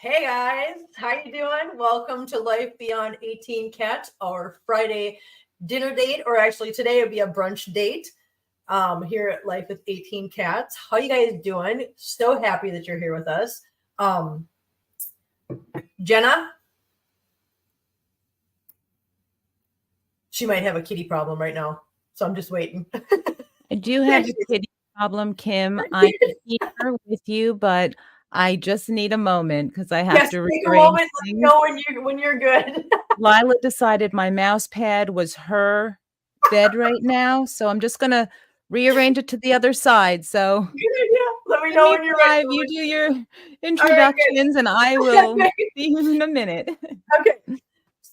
Hey guys, how you doing? Welcome to Life Beyond 18 Cats, our Friday dinner date, or actually today would be a brunch date here at Life with 18 Cats. How you guys doing? So happy that you're here with us. Jenna, she might have a kitty problem right now, so I'm just waiting. I do have a kitty problem, Kim. I'm here with you, but I just need a moment because I have to take a rearrange moment. Let me things. know when you're good. Lila decided my mouse pad was her bed right now, so I'm just gonna rearrange it to the other side. So Let me know when you're ready. you do your introductions, and I will see you in a minute. Okay.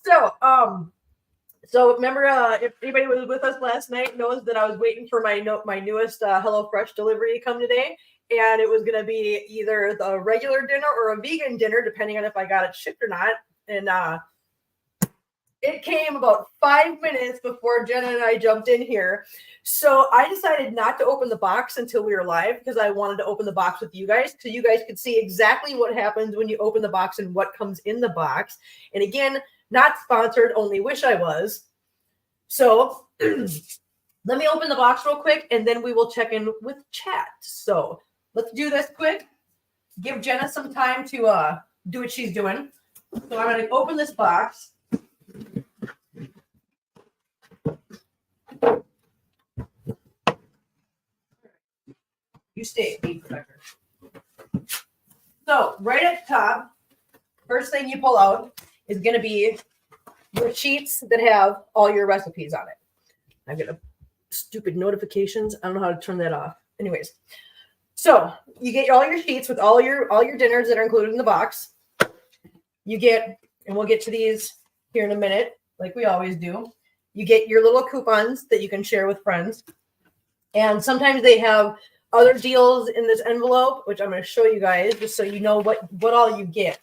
So remember, if anybody was with us last night knows that I was waiting for my newest HelloFresh delivery to come today, and it was going to be either the regular dinner or a vegan dinner, depending on if I got it shipped or not. And it came about 5 minutes before Jenna and I jumped in here. So I decided not to open the box until we were live because I wanted to open the box with you guys so you guys could see exactly what happens when you open the box and what comes in the box. And again, not sponsored, only wish I was. So let me open the box real quick and then we will check in with chat. So let's do this quick. Give Jenna some time to do what she's doing. So I'm going to open this box. You stay at me, Becker. So right at the top, first thing you pull out is going to be your sheets that have all your recipes on it. I get a stupid notifications. I don't know how to turn that off. Anyways, so you get all your sheets with all your dinners that are included in the box. You get, and we'll get to these here in a minute, like we always do. You get your little coupons that you can share with friends. And sometimes they have other deals in this envelope, which I'm going to show you guys just so you know what all you get.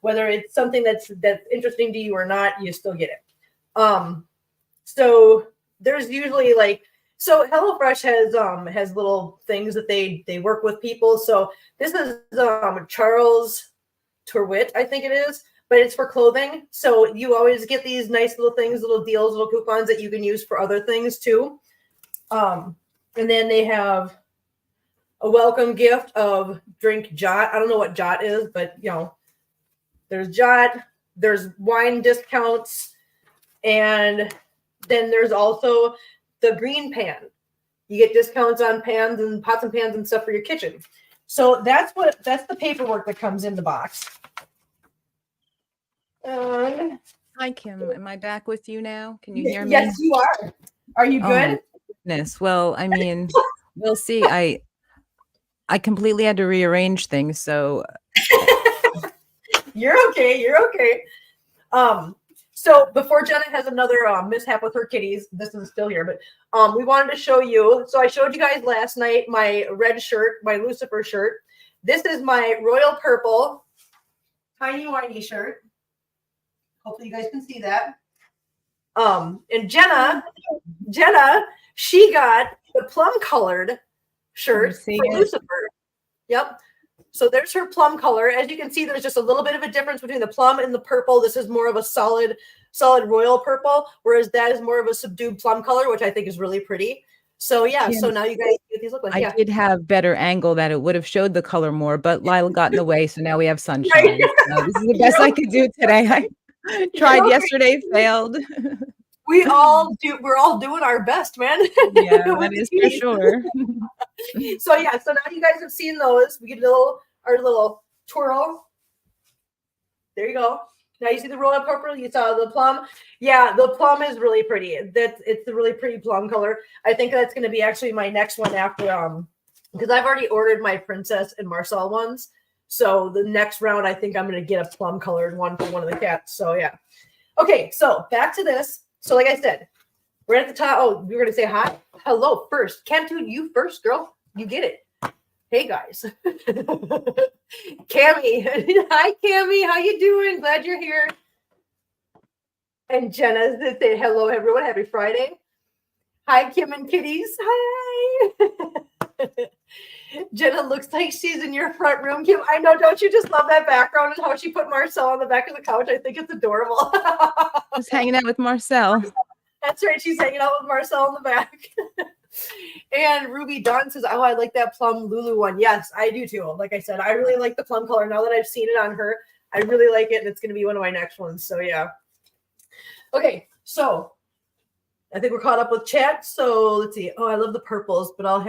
Whether it's something that's interesting to you or not, you still get it. So there's usually so HelloFresh has little things that they work with people. So this is Charles Turwitt, I think it is, but it's for clothing. So you always get these nice little things, little deals, little coupons that you can use for other things too. And then they have a welcome gift of drink Jot. I don't know what Jot is, but there's Jot, there's wine discounts, and then there's also the green pan. You get discounts on pans and pots and pans and stuff for your kitchen. So that's the paperwork that comes in the box. Hi, Kim. Am I back with you now? Can you hear me? Yes, you are. Are you good? Oh my goodness. Well, I mean, we'll see. I completely had to rearrange things, so You're okay. So before Jenna has another mishap with her kitties, this is still here, but we wanted to show you. So I showed you guys last night my red shirt, my Lucifer shirt. This is my royal purple tiny whitey shirt. Hopefully you guys can see that. And Jenna, she got the plum colored shirt for Lucifer. Yep. So there's her plum color. As you can see, there's just a little bit of a difference between the plum and the purple. This is more of a solid royal purple, whereas that is more of a subdued plum color, which I think is really pretty. So yeah, Kim, so now you guys see what these look like. I did have better angle that it would have showed the color more, but Lila got in the way, so now we have sunshine. Right. So this is the best I could do today. I tried yesterday, failed. We're all doing our best, man. Yeah, that is for sure. So yeah, so now you guys have seen those. We get our little twirl. There you go. Now you see the royal purple. You saw the plum. Yeah, the plum is really pretty. It's a really pretty plum color. I think that's going to be actually my next one after because I've already ordered my Princess and Marcel ones. So the next round, I think I'm going to get a plum colored one for one of the cats. So yeah. Okay, so back to this. So like I said, we're at the top. Oh, we were going to say hi. Hello first. Cantude, you first, girl. You get it. Hey guys. Cammy. Hi Cammy. How you doing? Glad you're here. And Jenna said hello everyone. Happy Friday. Hi Kim and Kitties. Hi. Jenna looks like she's in your front room, Kim. I know, don't you just love that background and how she put Marcel on the back of the couch? I think it's adorable. Just hanging out with Marcel. That's right. She's hanging out with Marcel in the back. And Ruby Dawn says, oh, I like that plum Lulu one. Yes, I do too. Like I said, I really like the plum color. Now that I've seen it on her, I really like it. And it's going to be one of my next ones. So yeah. Okay. So I think we're caught up with chat. So let's see. Oh, I love the purples, but I'll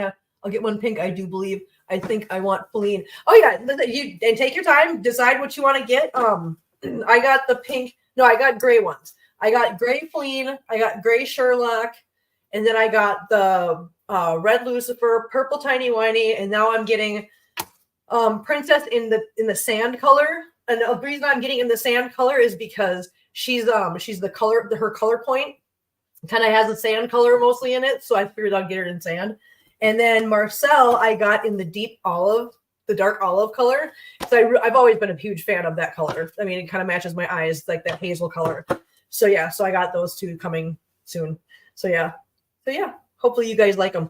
get one pink. I do believe. I think I want Feline. Oh yeah. And take your time. Decide what you want to get. I got the pink. No, I got gray ones. I got gray Feline. I got gray Sherlock. And then I got the red Lucifer, purple Tiny Whiny, and now I'm getting Princess in the sand color. And the reason I'm getting in the sand color is because she's the color, her color point kind of has a sand color mostly in it, so I figured I'd get her in sand. And then Marcel I got in the deep olive, the dark olive color. So I've always been a huge fan of that color. I mean, it kind of matches my eyes, like that hazel color. So yeah, so I got those two coming soon. So yeah, hopefully you guys like them.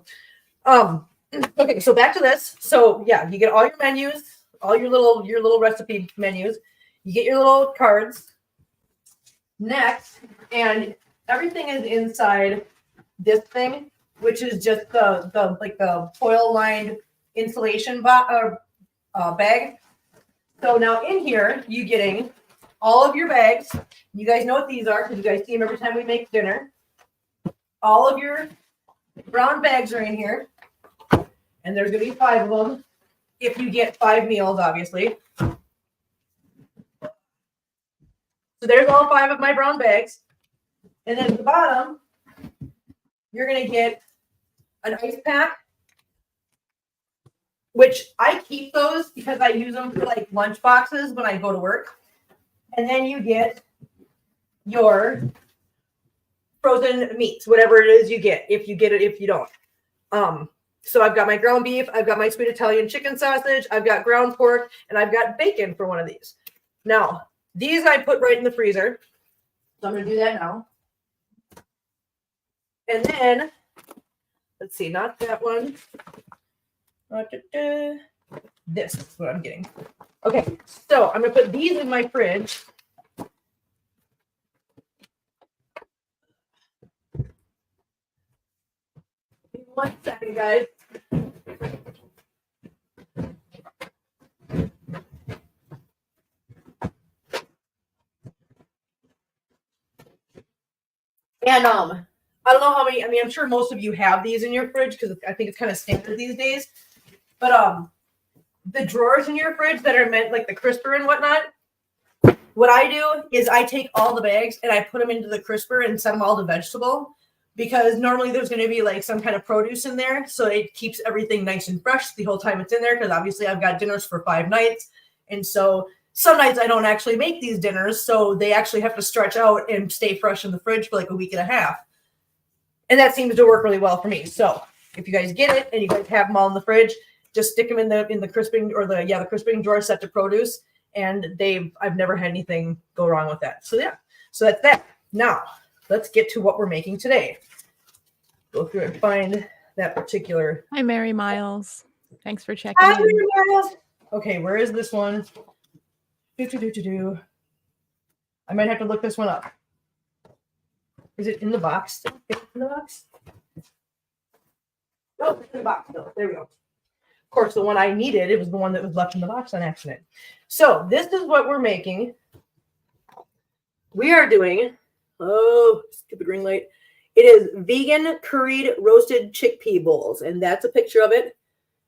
Okay, so back to this. So yeah, you get all your menus, all your little recipe menus. You get your little cards. Next, and everything is inside this thing, which is just the foil lined insulation bag. So now in here, you getting all of your bags. You guys know what these are because you guys see them every time we make dinner. All of your brown bags are in here, and there's going to be 5 of them if you get 5 meals, obviously. So there's all 5 of my brown bags. And then at the bottom, you're going to get an ice pack, which I keep those because I use them for like lunch boxes when I go to work. And then you get your frozen meats, whatever it is you get, if you get it, if you don't. So I've got my ground beef, I've got my sweet Italian chicken sausage, I've got ground pork, and I've got bacon for one of these. Now, these I put right in the freezer. So I'm going to do that now. And then, let's see, not that one. This is what I'm getting. Okay, so I'm going to put these in my fridge. One second, guys. And I don't know how many, I mean, I'm sure most of you have these in your fridge because I think it's kind of standard these days. But the drawers in your fridge that are meant like the crisper and whatnot, what I do is I take all the bags and I put them into the crisper and set them all to vegetable because normally there's going to be like some kind of produce in there. So it keeps everything nice and fresh the whole time it's in there because obviously I've got dinners for 5 nights. And so some nights I don't actually make these dinners. So they actually have to stretch out and stay fresh in the fridge for like a week and a half. And that seems to work really well for me. So if you guys get it and you guys have them all in the fridge, just stick them in the crisping or the crisping drawer set to produce. And I've never had anything go wrong with that. So yeah, so that's that. Now let's get to what we're making today. Go through and find that particular. Hi, Mary Miles. Thanks for checking Hi, in. Mary Miles. Okay, where is this one? I might have to look this one up. Is it in the box still? Is it in the box? Oh, it's in the box still. There we go. Of course, the one I needed, it was the one that was left in the box on accident. So this is what we're making. We are doing, stupid ring light. It is vegan curried roasted chickpea bowls, and that's a picture of it.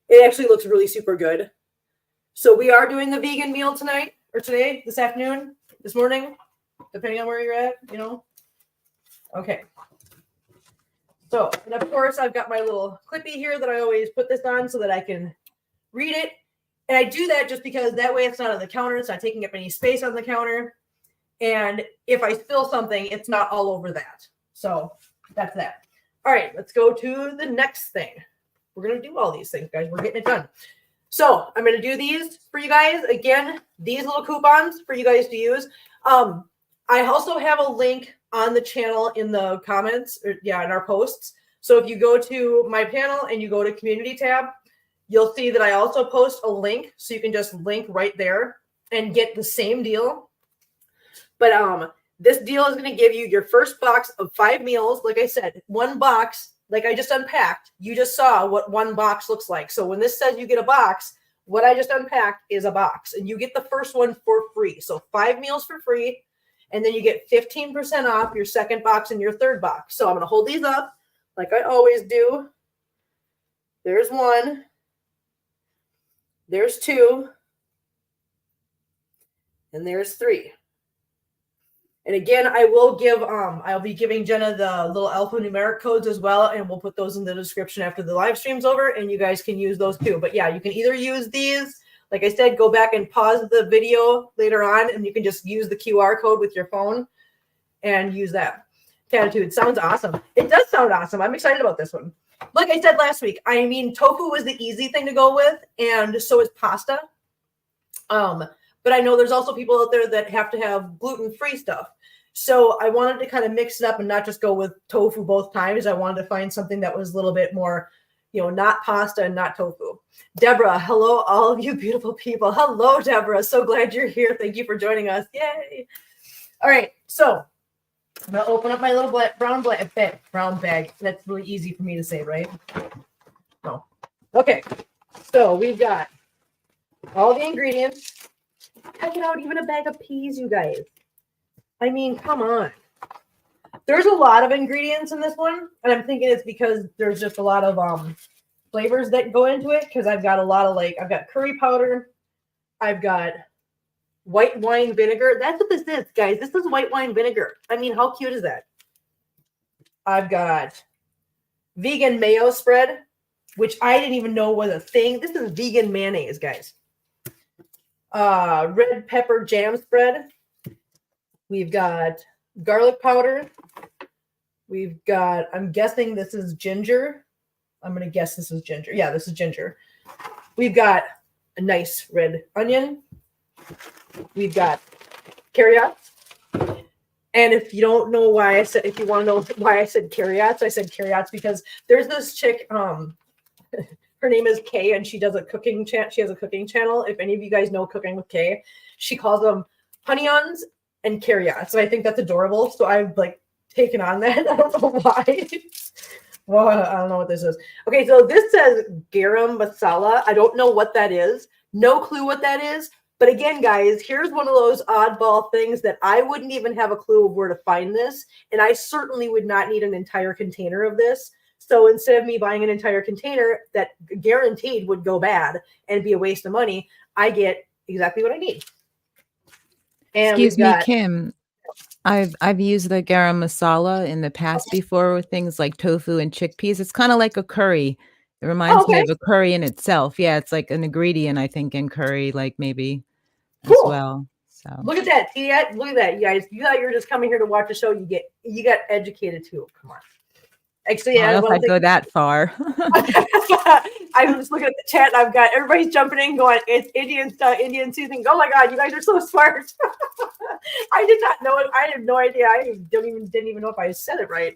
It actually looks really super good. So we are doing a vegan meal tonight, or today, this afternoon, this morning, depending on where you're at, you know. Okay. So, and of course, I've got my little clippy here that I always put this on so that I can read it. And I do that just because that way it's not on the counter. It's not taking up any space on the counter. And if I spill something, it's not all over that. So that's that. All right, let's go to the next thing. We're going to do all these things, guys. We're getting it done. So I'm going to do these for you guys. Again, these little coupons for you guys to use. I also have a link on the channel in the comments, in our posts. So if you go to my panel and you go to community tab, you'll see that I also post a link, so you can just link right there and get the same deal. But this deal is going to give you your first box of 5 meals. Like I said, one box, like I just unpacked, you just saw what one box looks like. So when this says you get a box, what I just unpacked is a box, and you get the first one for free. So 5 meals for free, and then you get 15% off your second box and your third box. So I'm going to hold these up like I always do. There's 1. There's 2. And there's 3. And again, I'll be giving Jenna the little alphanumeric codes as well, and we'll put those in the description after the live stream's over, and you guys can use those too. But yeah, you can either use these, like I said, go back and pause the video later on, and you can just use the QR code with your phone and use that. Tattitude sounds awesome. It does sound awesome. I'm excited about this one. Like I said last week, I mean, tofu was the easy thing to go with, and so is pasta. But I know there's also people out there that have to have gluten-free stuff. So I wanted to kind of mix it up and not just go with tofu both times. I wanted to find something that was a little bit more, not pasta and not tofu. Deborah, hello, all of you beautiful people. Hello, Deborah. So glad you're here. Thank you for joining us. Yay. All right. So I'm going to open up my little brown bag. That's really easy for me to say, right? No. Okay. So we've got all the ingredients. Check it out. Even a bag of peas, you guys. I mean, come on. There's a lot of ingredients in this one, and I'm thinking it's because there's just a lot of flavors that go into it, because I've got a lot of, I've got curry powder. I've got white wine vinegar. That's what this is, guys. This is white wine vinegar. I mean, how cute is that? I've got vegan mayo spread, which I didn't even know was a thing. This is vegan mayonnaise, guys. Red pepper jam spread. We've got garlic powder. We've got, I'm guessing this is ginger. I'm going to guess this is ginger. Yeah, this is ginger. We've got a nice red onion. We've got carrots. And if you don't know why if you want to know why I said carrots because there's this chick, her name is Kay, and she does a cooking channel. She has a cooking channel. If any of you guys know Cooking with Kay, she calls them honeyons and carrots. So I think that's adorable. So I've taken on that. I don't know why. Well, I don't know what this is. Okay, so this says garam masala. I don't know what that is. No clue what that is. But again, guys, here's one of those oddball things that I wouldn't even have a clue of where to find this. And I certainly would not need an entire container of this. So instead of me buying an entire container that guaranteed would go bad and be a waste of money, I get exactly what I need. And excuse me, Kim. I've used the garam masala in the past before with things like tofu and chickpeas. It's kind of like a curry. It reminds me of a curry in itself. Yeah, it's like an ingredient, I think, in curry, maybe as well. So look at that. See that? Look at that, you guys. You thought you were just coming here to watch the show. You got educated too. Come on. Actually, I don't know if I'd go that far. I'm just looking at the chat, and I've got everybody's jumping in, going, "It's Indian stuff, Indian seasoning." Oh my God, you guys are so smart! I did not know it. I have no idea. I didn't even know if I said it right.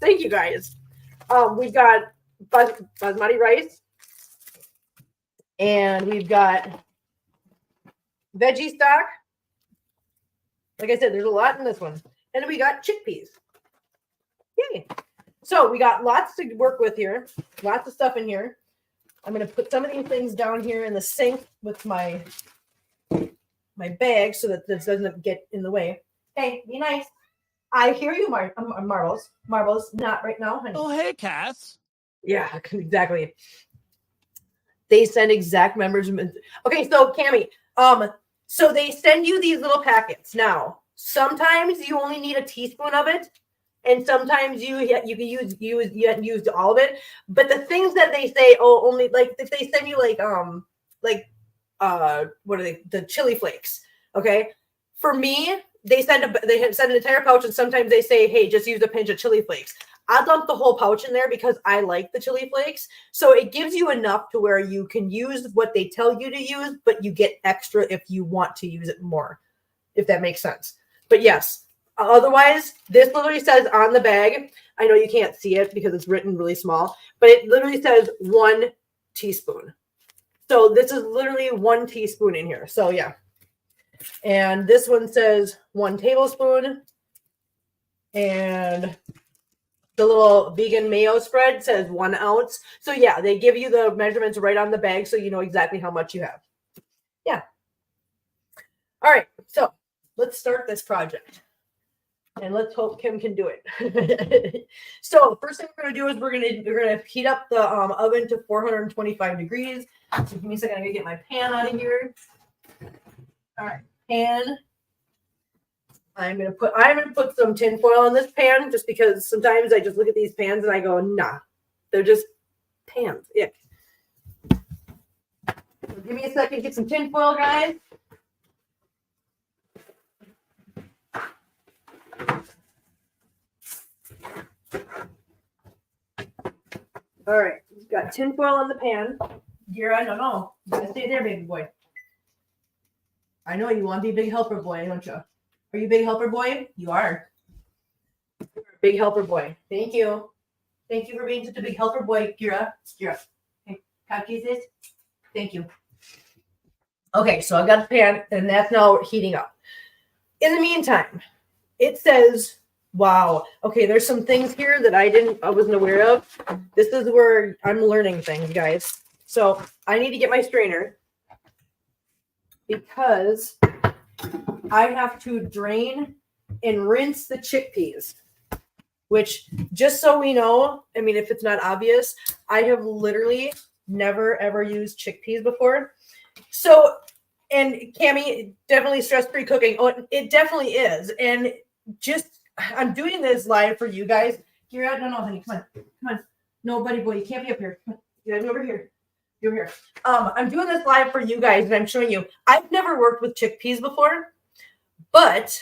Thank you, guys. We've got basmati rice, and we've got veggie stock. Like I said, there's a lot in this one, and then we got chickpeas. Yay! So we got lots to work with here, lots of stuff in here. I'm going to put some of these things down here in the sink with my bag so that this doesn't get in the way. Hey, be nice. I hear you, Marbles. Marbles, not right now, honey. Oh, hey, Cass. Yeah, exactly. They send exact measurements. Okay, so Cammie, so they send you these little packets. Now, sometimes you only need a teaspoon of it. And sometimes you can use all of it, but the things that they say, only if they send you what are they? The chili flakes. Okay, for me, they send an entire pouch, and sometimes they say, hey, just use a pinch of chili flakes. I dump the whole pouch in there because I like the chili flakes, so it gives you enough to where you can use what they tell you to use, but you get extra if you want to use it more, if that makes sense. But yes. Otherwise, this literally says on the bag, I know you can't see it because it's written really small, but it literally says 1 teaspoon. So this is literally 1 teaspoon in here. So yeah. And this one says 1 tablespoon. And the little vegan mayo spread says 1 ounce. So yeah, they give you the measurements right on the bag so you know exactly how much you have. Yeah. All right. So let's start this project. And let's hope Kim can do it. So the first thing we're going to do is we're going to heat up the oven to 425 degrees. So give me a second. I'm going to get my pan out of here. All right, pan. I'm going to put some tin foil in this pan just because sometimes I just look at these pans and I go, nah, they're just pans. Ick. So give me a second. Get some tin foil, guys. All right, we've got tin foil on the pan. Here, I don't know. You gotta stay there, baby boy. I know you want to be big helper boy, don't you? Are you big helper boy? You are. You're a big helper boy. Thank you. Thank you for being such a big helper boy, Kira. Kira. Hey, can I kiss this? Thank you. Okay, so I've got the pan, and that's now heating up. In the meantime, it says, wow, okay, there's some things here that I wasn't aware of. This is where I'm learning things, guys. So I need to get my strainer because I have to drain and rinse the chickpeas, which, just so we know, I mean, if it's not obvious, I have literally never, ever used chickpeas before. So, and Cammie, definitely stress-free cooking. Oh, it definitely is. And just, I'm doing this live for you guys. You're out. No, honey, come on. No, buddy boy, you can't be up here. Come on. Get over here. You're here. I'm doing this live for you guys, and I'm showing you. I've never worked with chickpeas before, but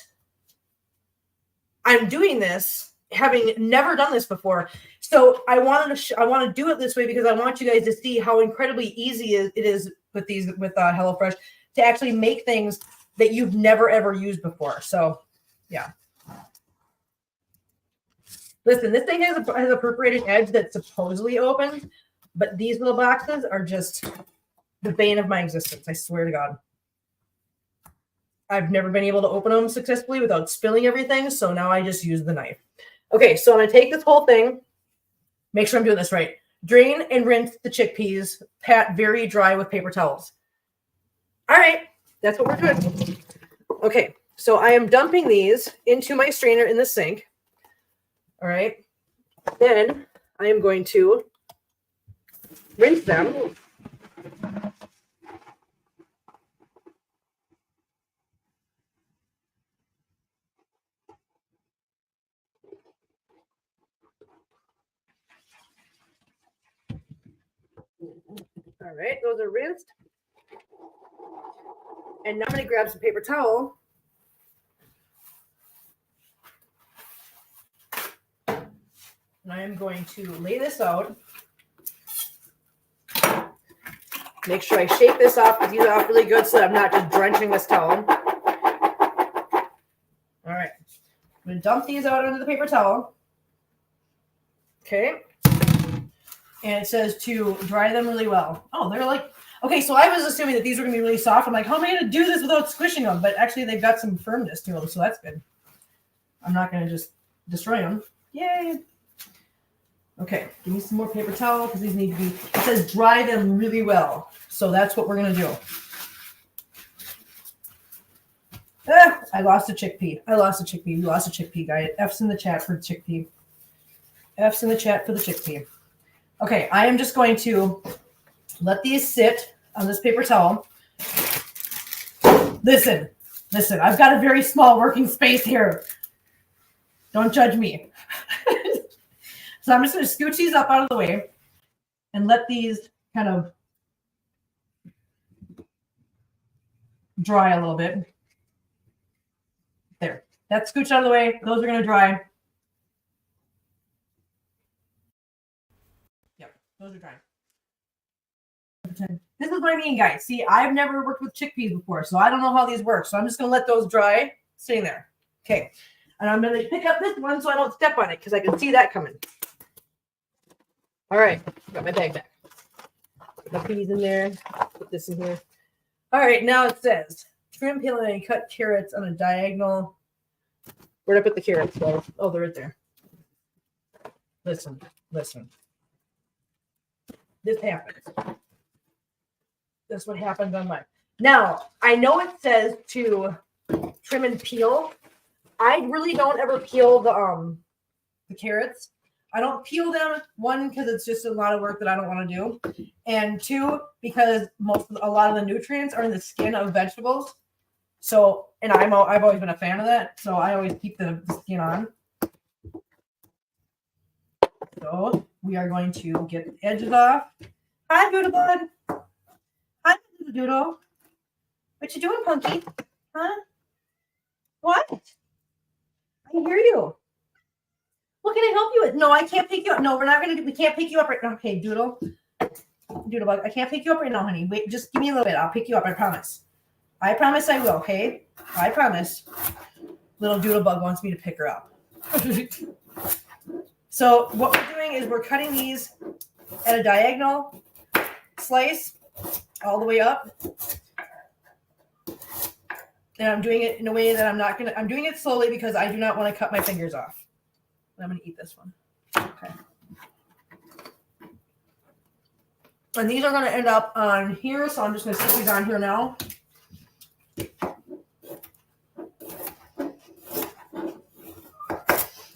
I'm doing this having never done this before. So I want to do it this way because I want you guys to see how incredibly easy it is with HelloFresh to actually make things that you've never ever used before. So yeah. Listen, this thing has a perforated edge that supposedly opens, but these little boxes are just the bane of my existence. I swear to God. I've never been able to open them successfully without spilling everything, so now I just use the knife. Okay, so I'm going to take this whole thing, make sure I'm doing this right. Drain and rinse the chickpeas, pat very dry with paper towels. All right, that's what we're doing. Okay, so I am dumping these into my strainer in the sink. All right, then I am going to rinse them. All right, those are rinsed. And now I'm going to grab some paper towel. And I am going to lay this out. Make sure I shake this off, these off really good so that I'm not just drenching this towel. All right. I'm going to dump these out onto the paper towel. Okay. And it says to dry them really well. Oh, they're like, okay, so I was assuming that these were going to be really soft. I'm like, how am I going to do this without squishing them? But actually, they've got some firmness to them, so that's good. I'm not going to just destroy them. Yay. Okay, give me some more paper towel because these need to be, it says dry them really well. So that's what we're going to do. I lost a chickpea. You lost a chickpea, guy. F's in the chat for the chickpea. F's in the chat for the chickpea. Okay, I am just going to let these sit on this paper towel. Listen, I've got a very small working space here. Don't judge me. So I'm just going to scooch these up out of the way and let these kind of dry a little bit. There. That's scooched out of the way. Those are going to dry. Yep, those are dry. This is what I mean, guys. See, I've never worked with chickpeas before, so I don't know how these work. So I'm just going to let those dry, sitting there. Okay. And I'm going to pick up this one so I don't step on it because I can see that coming. All right. Got my bag back. Put the peas in there. Put this in here. All right, now it says trim, peel, and cut carrots on a diagonal. Where'd I put the carrots? Oh, they're right there. Listen. This happens. That's what happens on mine. Now, I know it says to trim and peel. I really don't ever peel the carrots. I don't peel them, one, because it's just a lot of work that I don't want to do. And two, because a lot of the nutrients are in the skin of vegetables. So, and I've always been a fan of that. So I always keep the skin on. So we are going to get the edges off. Hi, Doodle Bud. Hi, Doodle. What you doing, Punky? Huh? What? I hear you. What can I help you with? No, I can't pick you up. No, we can't pick you up right now. Okay, Doodle Bug, I can't pick you up right now, honey. Wait, just give me a little bit. I'll pick you up, I promise. I promise I will, okay? I promise. Little Doodle Bug wants me to pick her up. So what we're doing is we're cutting these at a diagonal slice all the way up. And I'm doing it in a way that I'm doing it slowly because I do not want to cut my fingers off. And I'm going to eat this one. Okay. And these are going to end up on here, so I'm just going to stick these on here now.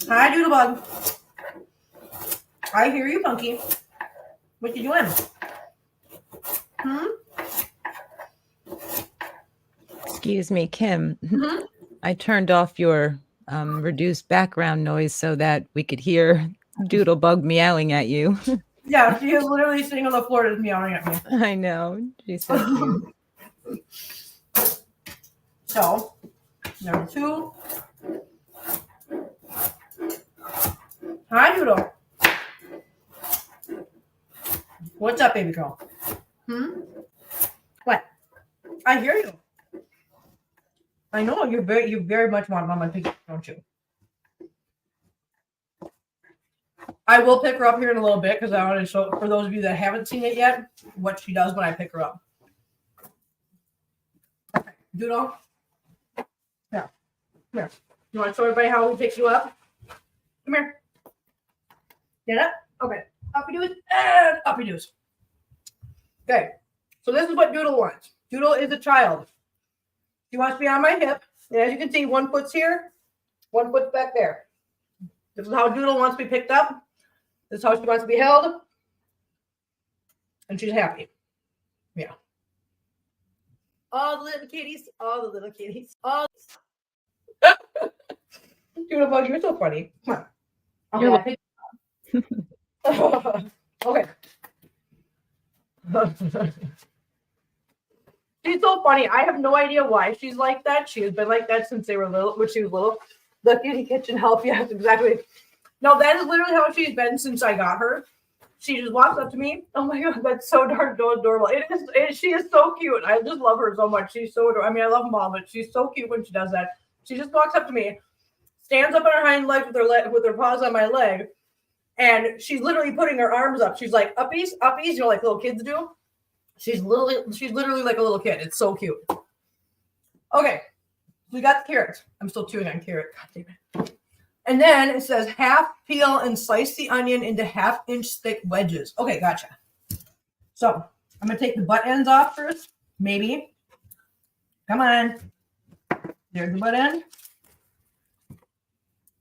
Hi, Doodlebug. I hear you, Punky. What you doing? Excuse me, Kim. Mm-hmm. I turned off your reduced background noise so that we could hear Doodlebug meowing at you. Yeah, she is literally sitting on the floor just meowing at me. I know. She's so cute. So, number 2. Hi, Doodle. What's up, baby girl? What? I hear you. I know you very much want Mama to pick up, don't you? I will pick her up here in a little bit because I want to show, for those of you that haven't seen it yet, what she does when I pick her up. Okay, Doodle. Yeah. Come here. You want to show everybody how we pick you up? Come here. Get up. Okay. Uppy doos and uppy doos. Okay. So this is what Doodle wants. Doodle is a child. She wants to be on my hip. And as you can see, one foot's here, one foot's back there. This is how Doodle wants to be picked up. This is how she wants to be held. And she's happy. Yeah. All the little kitties. All the little kitties. All. Doodle Bug, you're so funny. Come on. Okay. Okay. She's so funny. I have no idea why she's like that. She has been like that since they were little, when she was little. The kitty kitchen help. Yes, exactly. No, that is literally how she's been since I got her. She just walks up to me. Oh my God, that's so darn adorable. She is so cute. I just love her so much. She's so adorable. I mean, I love Mom, but she's so cute when she does that. She just walks up to me, stands up on her hind legs with her paws on my leg, and she's literally putting her arms up. She's like, uppies, uppies, like little kids do. She's literally like a little kid. It's so cute. Okay, we got the carrots. I'm still chewing on carrot. God damn it. And then it says half peel and slice the onion into 1/2-inch thick wedges. Okay, gotcha. So I'm gonna take the butt ends off first. Maybe. Come on. There's the butt end.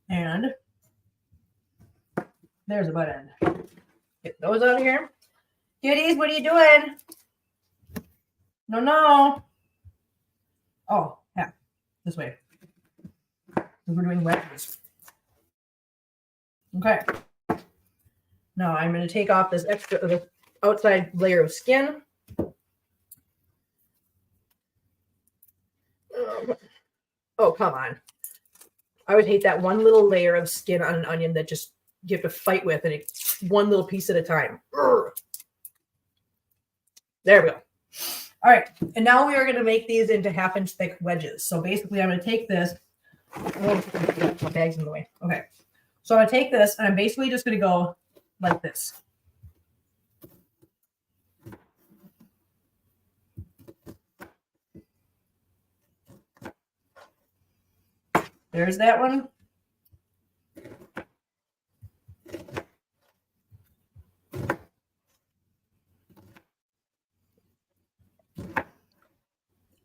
And there's the butt end. Get those out of here. Kitties, what are you doing? No. Oh, yeah. This way. We're doing wedges. Okay. Now I'm going to take off this the outside layer of skin. Oh, come on. I would hate that one little layer of skin on an onion that just you have to fight with, and it's one little piece at a time. Urgh. There we go. All right. And now we are going to make these into 1/2-inch thick wedges. So basically I'm going to take this. My bag's in the way. Okay. So I'm going to take this and I'm basically just going to go like this. There's that one.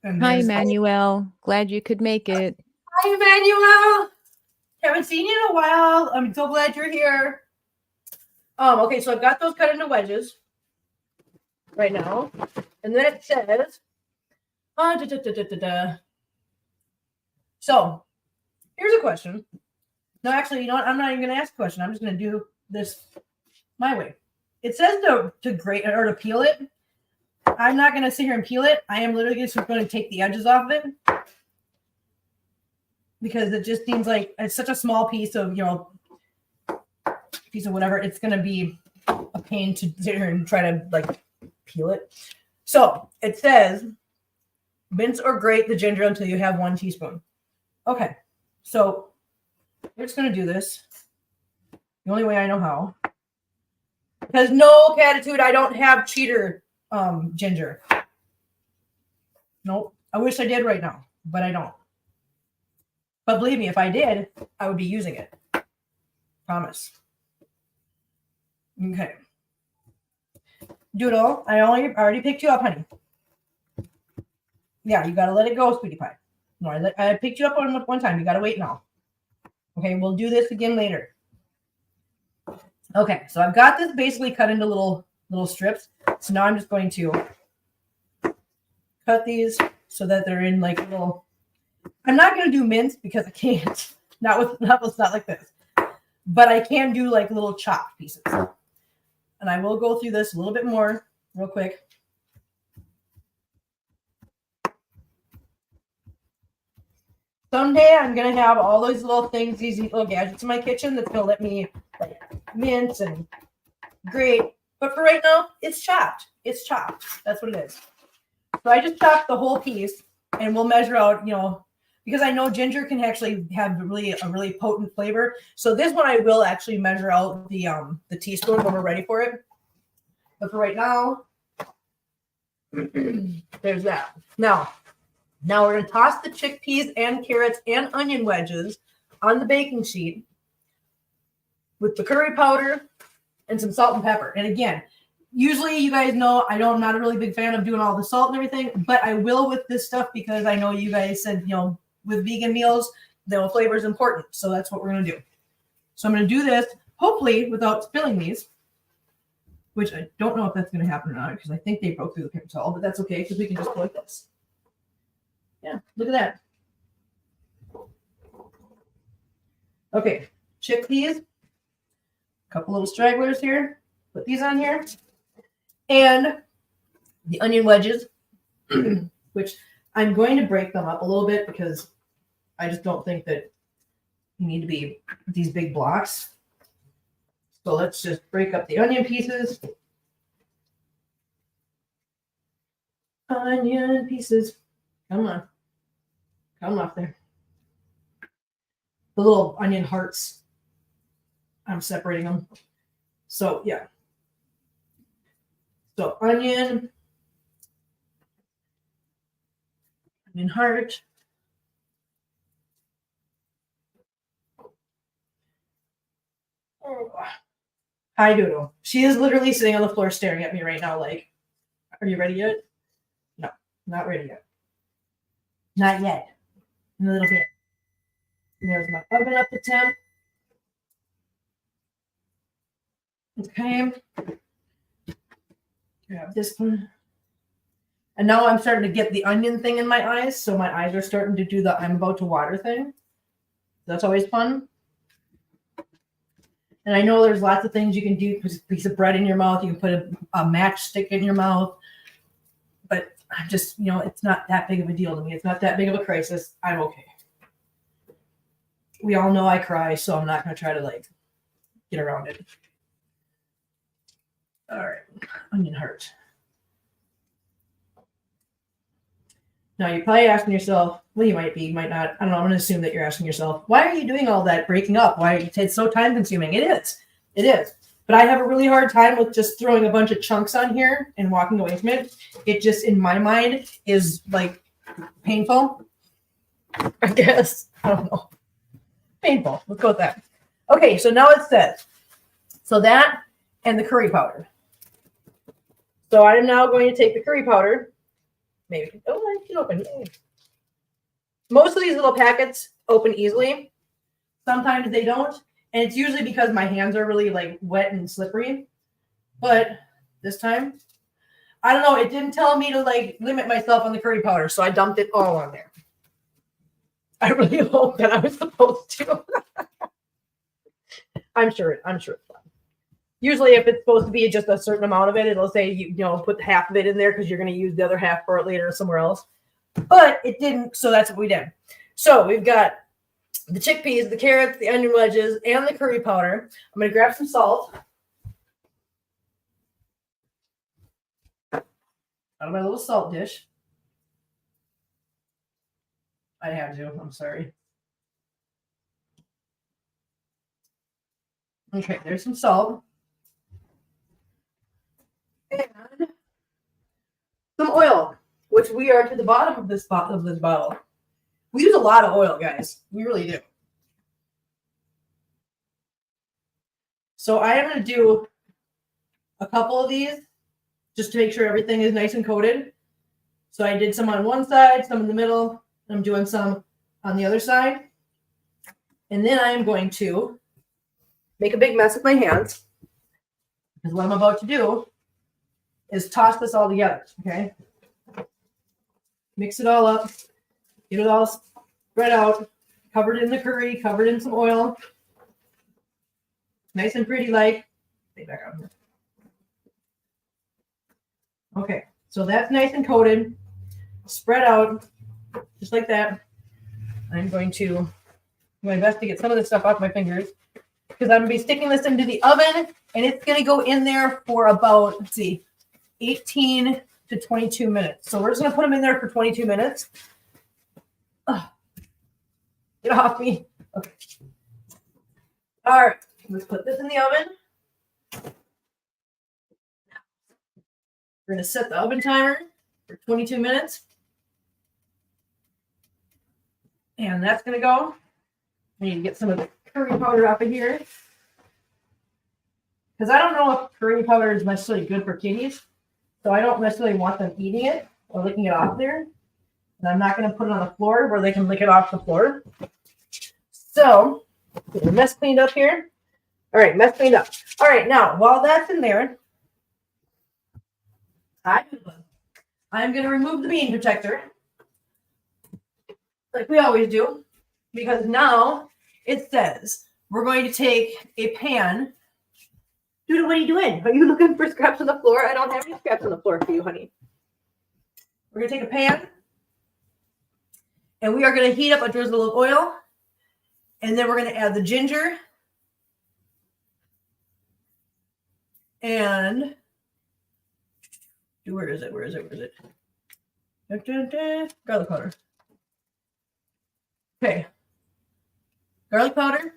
And Hi, Emmanuel. Glad you could make it. Hi, Emmanuel. Haven't seen you in a while. I'm so glad you're here. Okay, so I've got those cut into wedges right now. And then it says, So here's a question. No, actually, you know what? I'm not even going to ask a question. I'm just going to do this my way. It says to grate or to peel it. I'm not going to sit here and peel it. I am literally just going to take the edges off of it because it just seems like it's such a small piece of, piece of whatever. It's going to be a pain to sit here and try to like peel it. So it says mince or grate the ginger until you have 1 teaspoon. Okay, so we're just going to do this the only way I know how. Because no catitude, I don't have cheater ginger. Nope. I wish I did right now, but I don't. But believe me, if I did, I would be using it. Promise. Okay. Doodle, I already picked you up, honey. Yeah, you got to let it go, sweetie pie. No, I picked you up one time. You got to wait now. Okay, we'll do this again later. Okay, so I've got this basically cut into little strips. So now I'm just going to cut these so that they're in like little. I'm not going to do mince because I can't. Not like this. But I can do like little chopped pieces. And I will go through this a little bit more real quick. Someday I'm going to have all those little things, these little gadgets in my kitchen that's going to let me like mince and grate. But for right now, it's chopped. It's chopped. That's what it is. So I just chopped the whole piece and we'll measure out, because I know ginger can actually have a really potent flavor. So this one I will actually measure out the teaspoon when we're ready for it. But for right now, there's that. Now we're going to toss the chickpeas and carrots and onion wedges on the baking sheet with the curry powder and some salt and pepper. And again, usually you guys know I'm not a really big fan of doing all the salt and everything, but I will with this stuff because I know you guys said, with vegan meals, the flavor is important. So that's what we're going to do. So I'm going to do this, hopefully without spilling these, which I don't know if that's going to happen or not because I think they broke through the paper towel, but that's okay because we can just go like this. Yeah, look at that. Okay, chickpeas. A couple little stragglers here. Put these on here. And the onion wedges, which I'm going to break them up a little bit because I just don't think that you need to be these big blocks. So let's just break up the onion pieces. Onion pieces. Come on. Come off there. The little onion hearts. I'm separating them. So, yeah. So, onion heart. Oh. Hi, Doodle. She is literally sitting on the floor staring at me right now like, are you ready yet? No, not ready yet. Not yet. In a little bit. And there's my oven up to temp. Okay. Grab this one. And now I'm starting to get the onion thing in my eyes. So my eyes are starting to do the I'm about to water thing. That's always fun. And I know there's lots of things you can do. Put a piece of bread in your mouth. You can put a matchstick in your mouth. But I'm just, it's not that big of a deal to me. It's not that big of a crisis. I'm okay. We all know I cry, so I'm not going to try to get around it. All right, onion heart. Now you're probably asking yourself, well, you might be, you might not. I don't know. I'm going to assume that you're asking yourself, why are you doing all that breaking up? Why it's so time consuming? It is. But I have a really hard time with just throwing a bunch of chunks on here and walking away from it. It just, in my mind, is painful. I guess. I don't know. painful. Let's go with that. Okay, so now it says, so that and the curry powder. So I am now going to take the curry powder. Maybe. Oh, I can open it. Most of these little packets open easily. Sometimes they don't. And it's usually because my hands are really like wet and slippery. But this time, I don't know. It didn't tell me to like limit myself on the curry powder. So I dumped it all on there. I really hope that I was supposed to. I'm sure it's fine. Usually if it's supposed to be just a certain amount of it, it'll say, you know, put half of it in there because you're going to use the other half for it later somewhere else. But it didn't, so that's what we did. So we've got the chickpeas, the carrots, the onion wedges, and the curry powder. I'm going to grab some salt out of my little salt dish. I had to, I'm sorry. Okay, there's some salt. And some oil, which we are to the bottom of this bottle. We use a lot of oil, guys. We really do. So I am going to do a couple of these just to make sure everything is nice and coated. So I did some on one side, some in the middle. I'm doing some on the other side. And then I am going to make a big mess with my hands. Because what I'm about to do is toss this all together, okay? Mix it all up, get it all spread out, covered in the curry, covered in some oil. Nice and pretty like. Stay back out here. Okay, so that's nice and coated, spread out, just like that. I'm going to do my best to get some of this stuff off my fingers because I'm going to be sticking this into the oven and it's going to go in there for about, let's see, 18 to 22 minutes. So we're just going to put them in there for 22 minutes. Ugh. Get off me. Okay. All right. Let's put this in the oven. We're going to set the oven timer for 22 minutes. And that's going to go. I need to get some of the curry powder off of here. Because I don't know if curry powder is necessarily good for kitties. So I don't necessarily want them eating it or licking it off there. And I'm not going to put it on the floor where they can lick it off the floor. So, get the mess cleaned up here. All right, mess cleaned up. All right, now, while that's in there, I'm going to remove the bean protector. Like we always do. Because now it says we're going to take a pan. Dude, what are you doing? Are you looking for scraps on the floor? I don't have any scraps on the floor for you, honey. We're going to take a pan. And we are going to heat up a drizzle of oil. And then we're going to add the ginger. And where is it? Garlic powder. Okay. Garlic powder.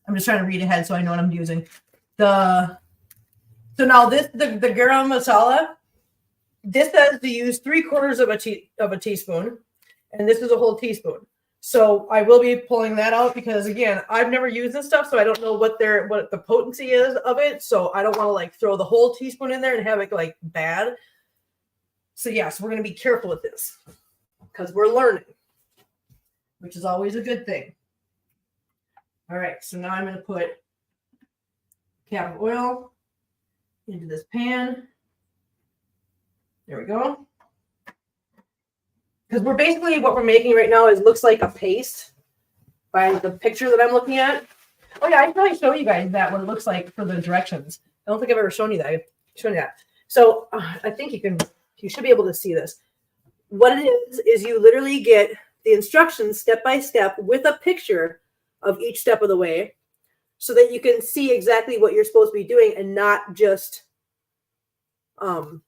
I'm just trying to read ahead so I know what I'm using. So now the garam masala, this says to use 3/4 of a teaspoon, and this is a whole teaspoon. So I will be pulling that out because again, I've never used this stuff, so I don't know what the potency is of it. So I don't want to like throw the whole teaspoon in there and have it like bad. So yes, we're going to be careful with this because we're learning, which is always a good thing. All right, so now I'm going to put a cap of oil into this pan. There we go. Because we're basically, what we're making right now is looks like a paste by the picture that I'm looking at. Oh yeah, I can probably show you guys that what it looks like for the directions. I don't think I've ever shown you that. So I think you should be able to see this. What it is you literally get the instructions step by step with a picture of each step of the way so that you can see exactly what you're supposed to be doing and not just told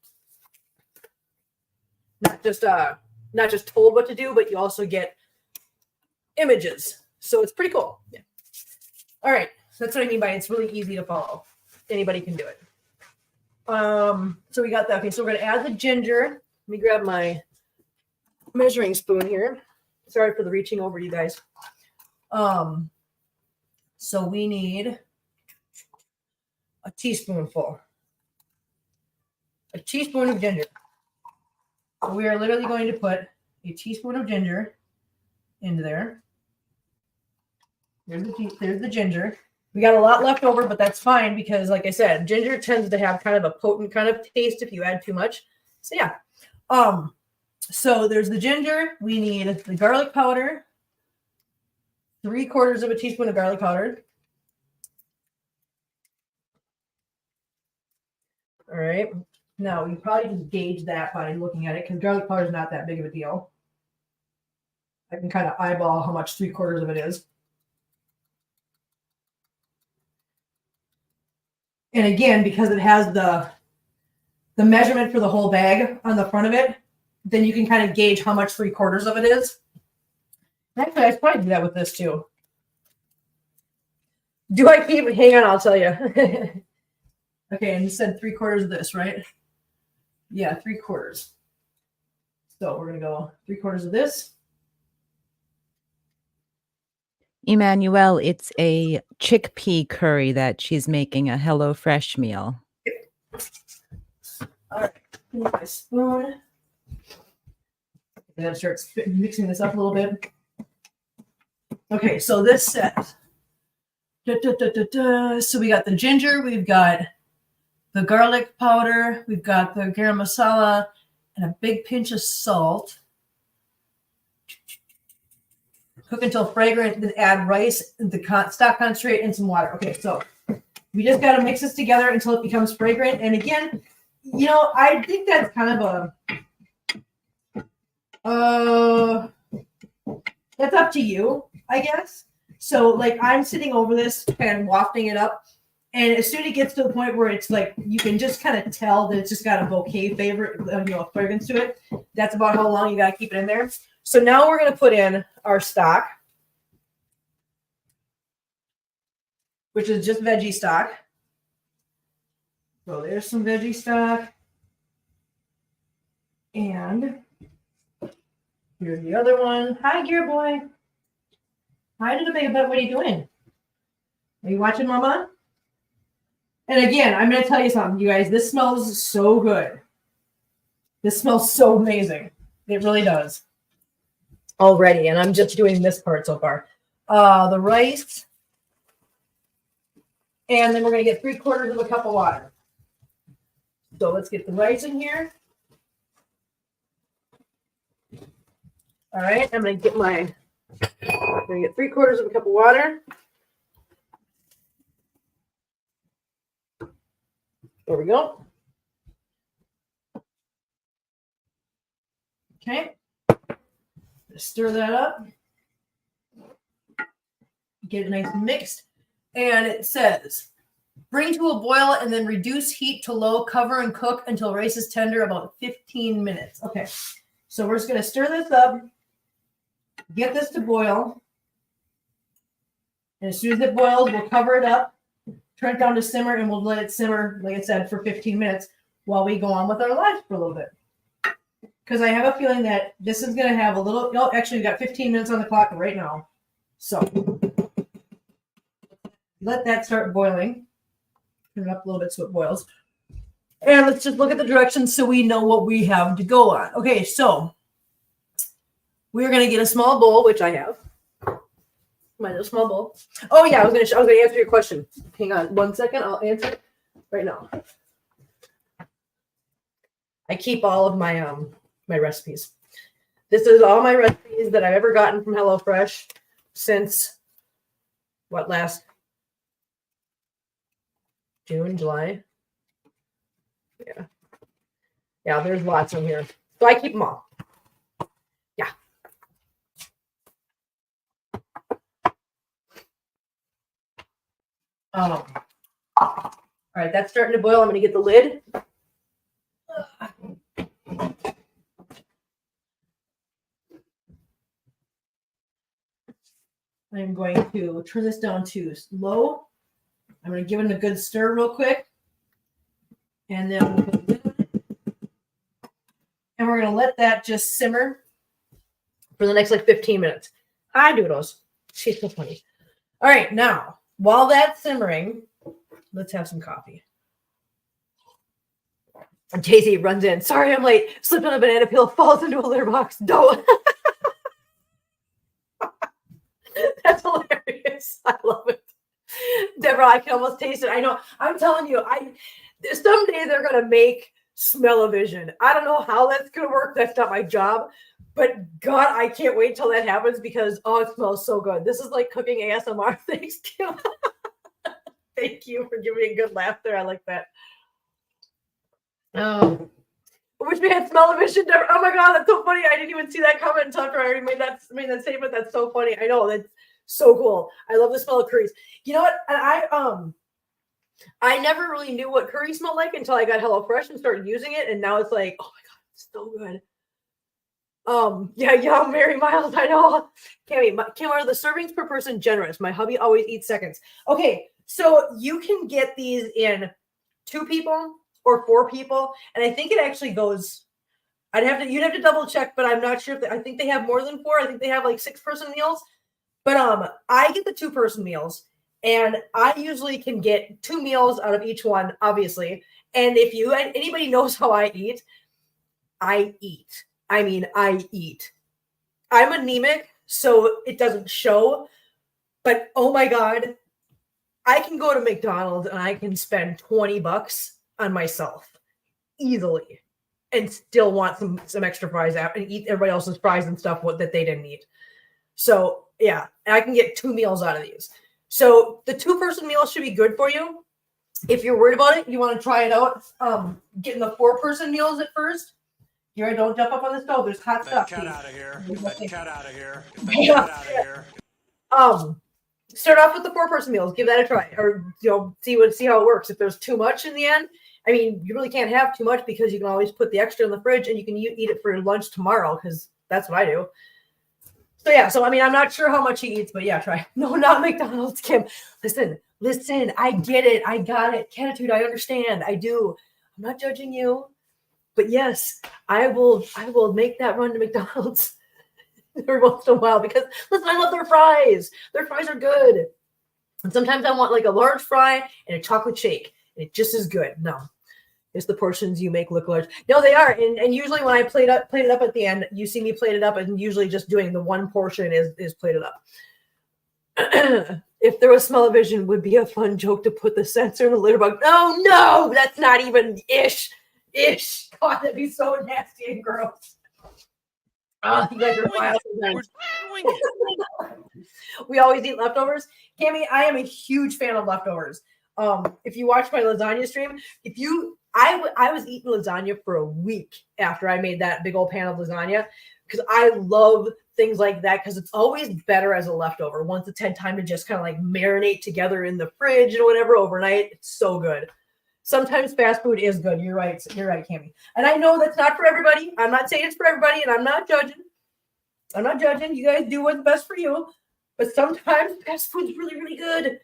what to do, but you also get images. So it's pretty cool. Yeah. All right. So that's what I mean by it's really easy to follow. Anybody can do it. So we got that. Okay. So we're going to add the ginger. Let me grab my measuring spoon here. Sorry for the reaching over, you guys. So we need a teaspoonful. A teaspoon of ginger. So we are literally going to put a teaspoon of ginger into there. There's the ginger. We got a lot left over, but that's fine because, like I said, ginger tends to have kind of a potent kind of taste if you add too much. So yeah. So there's the ginger. We need the garlic powder. 3/4 of a teaspoon of garlic powder. All right. Now you probably just gauge that by looking at it because garlic powder is not that big of a deal. I can kind of eyeball how much 3/4 of it is. And again, because it has the measurement for the whole bag on the front of it, then you can kind of gauge how much 3/4 of it is. Actually, I should probably do that with this too. Do I keep? Hang on, I'll tell you. Okay, and you said 3/4 of this, right? Yeah, 3/4. So we're gonna go 3/4 of this. Emmanuel, it's a chickpea curry that she's making, a HelloFresh meal. All right, take my spoon. And then start mixing this up a little bit. Okay, so this says, so we got the ginger, we've got the garlic powder, we've got the garam masala, and a big pinch of salt. Cook until fragrant, then add rice, the stock concentrate, and some water. Okay, so we just got to mix this together until it becomes fragrant. And again, you know, I think that's kind of that's up to you, I guess. So, like, I'm sitting over this and wafting it up. And as soon as it gets to the point where it's like, you can just kind of tell that it's just got a bouquet fragrance to it. That's about how long you got to keep it in there. So now we're going to put in our stock, which is just veggie stock. So there's some veggie stock. And here's the other one. Hi, Gear Boy. Hi, little baby. What are you doing? Are you watching Mama? And again, I'm going to tell you something, you guys. This smells so good. This smells so amazing. It really does. Already, and I'm just doing this part so far. The rice. And then we're going to get 3/4 of a cup of water. So let's get the rice in here. All right, I'm going to get 3/4 of a cup of water. There we go. Okay. Stir that up. Get it nice and mixed. And it says, bring to a boil and then reduce heat to low, cover and cook until rice is tender, about 15 minutes. Okay. So we're just going to stir this up, get this to boil. And as soon as it boils, we'll cover it up, turn it down to simmer, and we'll let it simmer, like I said, for 15 minutes while we go on with our lives for a little bit. Because I have a feeling that this is going to have a little, oh, actually, we got 15 minutes on the clock right now. So let that start boiling. Turn it up a little bit so it boils. And let's just look at the directions so we know what we have to go on. Okay, so we're going to get a small bowl, which I have. My little small bowl. Oh, yeah, I was going to answer your question. Hang on 1 second. I'll answer it right now. I keep all of my my recipes. This is all my recipes that I've ever gotten from HelloFresh since last June, July. Yeah, there's lots in here. So I keep them all. Yeah. All right, that's starting to boil. I'm going to get the lid. I'm going to turn this down to low. I'm going to give it a good stir real quick. And then we'll put the lid on it. And we're going to let that just simmer for the next 15 minutes. Hi, Doodles. She's so funny. All right, now, while that's simmering, let's have some coffee. And Jay-Z runs in. Sorry, I'm late. Slipped on a banana peel, falls into a litter box. No. That's hilarious. I love it. Deborah, I can almost taste it. I know. I'm telling you, someday they're gonna make smell-o-vision. I don't know how that's gonna work. That's not my job. But God, I can't wait till that happens because it smells so good. This is like cooking ASMR. Thanks, Kim. Thank you for giving me a good laugh there. I like that. Oh, I wish we had smell-o-vision. Oh my God, that's so funny. I didn't even see that comment until after I already made that statement. That's so funny. I know, that's so cool. I love the smell of curries. You know what? And I never really knew what curry smelled like until I got HelloFresh and started using it, and now it's like, oh my God, it's so good. Yeah, Mary Miles, I know. Kim, are the servings per person generous? My hubby always eats seconds. Okay, so you can get these in 2 people or 4 people, and I think it actually goes. You'd have to double check, but I'm not sure. I think they have more than 4. I think they have like 6-person meals, but I get the 2-person meals, and I usually can get 2 meals out of each one, obviously. And if anybody knows how I eat, I eat. I mean, I eat. I'm anemic, so it doesn't show. But oh my God, I can go to McDonald's and I can spend $20 on myself easily and still want some extra fries out and eat everybody else's fries and stuff that they didn't eat. So yeah, I can get 2 meals out of these. So the 2-person meal should be good for you. If you're worried about it, you want to try it out. Getting the 4-person meals at first. Here, don't jump up on the stove. There's hot stuff. Get out of here. Get out of here. Get out of here. Start off with the 4-person meals. Give that a try, or see how it works. If there's too much in the end, I mean, you really can't have too much because you can always put the extra in the fridge and you can eat it for lunch tomorrow because that's what I do. So yeah, I mean, I'm not sure how much he eats, but yeah, try. No, not McDonald's, Kim. Listen. I get it. I got it. Catitude, I understand. I do. I'm not judging you. But yes, I will make that run to McDonald's every once in a while because, listen, I love their fries. Their fries are good. And sometimes I want like a large fry and a chocolate shake. And it just is good. No, it's the portions you make look large. No, they are. And usually when I plate it up at the end, you see me plate it up, and usually just doing the one portion is plated up. If there was smell-o-vision, would be a fun joke to put the sensor in the litter box. Oh no, that's not even ish. God, that'd be so nasty and gross. You guys are wild. We always eat leftovers. Cammy, I am a huge fan of leftovers. If you watch my lasagna stream, I was eating lasagna for a week after I made that big old pan of lasagna because I love things like that because it's always better as a leftover once it's had time to just kind of like marinate together in the fridge and whatever overnight. It's so good. Sometimes fast food is good. You're right, Cammy. And I know that's not for everybody. I'm not saying it's for everybody, and I'm not judging. You guys do what's best for you. But sometimes fast food's really, really good.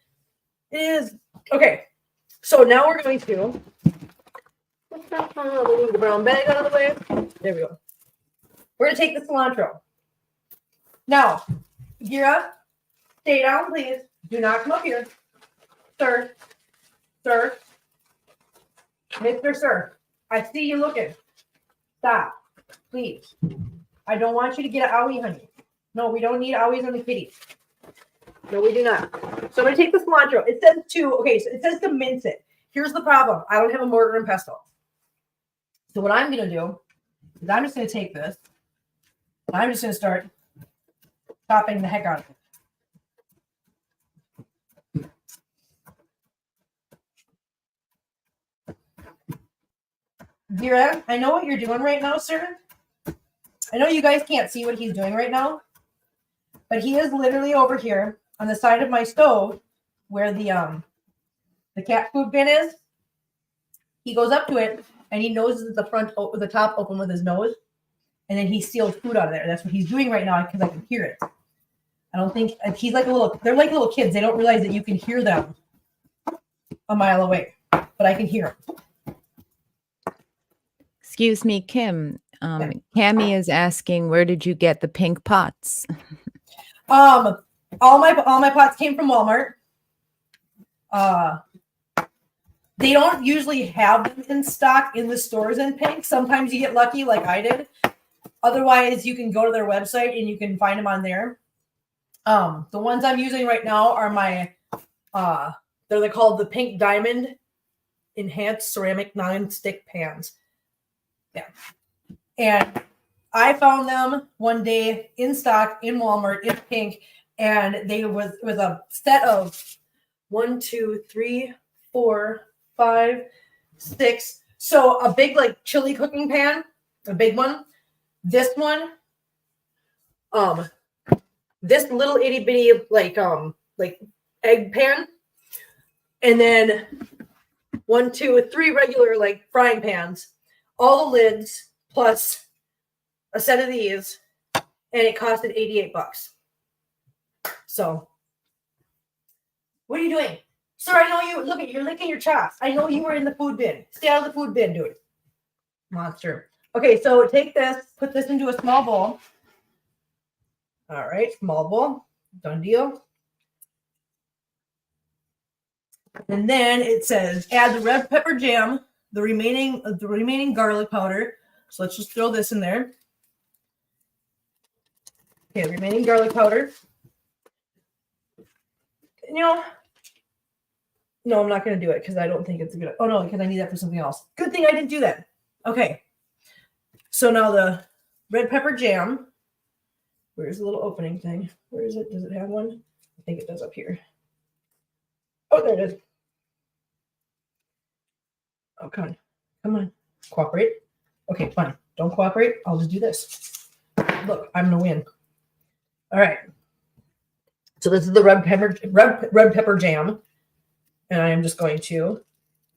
It is. Okay. So now we're going to move the brown bag out of the way. There we go. We're going to take the cilantro. Now, Gira, stay down, please. Do not come up here. Sir. Mr. Sir, I see you looking. Stop, please. I don't want you to get an owie, honey. No, we don't need owies on the kitties. No, we do not. So I'm going to take the cilantro. It says to mince it. Here's the problem. I don't have a mortar and pestle. So what I'm going to do is I'm just going to take this. And I'm just going to start chopping the heck out of it. Vera, I know what you're doing right now, sir. I know you guys can't see what he's doing right now, but he is literally over here on the side of my stove where the cat food bin is. He goes up to it and he noses the top open with his nose, and then he steals food out of there. That's what he's doing right now because I can hear it. I don't think he's like they're like little kids. They don't realize that you can hear them a mile away, but I can hear them. Excuse me, Kim. Cammy is asking, where did you get the pink pots? All my pots came from Walmart. They don't usually have them in stock in the stores in pink. Sometimes you get lucky like I did. Otherwise, you can go to their website and you can find them on there. The ones I'm using right now are my, they're called the Pink Diamond Enhanced Ceramic Non-Stick Pans. Yeah. And I found them one day in stock in Walmart in pink, and they was a set of 1, 2, 3, 4, 5, 6. So a big like chili cooking pan, a big one. This one, this little itty bitty like egg pan, and then 1, 2, 3 regular like frying pans, all the lids plus a set of these, and it costed $88. So, what are you doing? Sir, I know you. Look at you're licking your chops. I know you were in the food bin. Stay out of the food bin, dude. Monster. Okay, so take this, put this into a small bowl. All right, small bowl. Done deal. And then it says add the red pepper jam, the remaining garlic powder. So let's just throw this in there. Okay, remaining garlic powder. No, I'm not going to do it because I don't think it's a good. Oh no, because I need that for something else. Good thing I didn't do that. Okay. So now the red pepper jam. Where's the little opening thing? Where is it? Does it have one? I think it does up here. Oh, there it is. Oh, come on. Come on. Cooperate. Okay, fine. Don't cooperate. I'll just do this. Look, I'm going to win. All right. So this is the red pepper jam. And I am just going to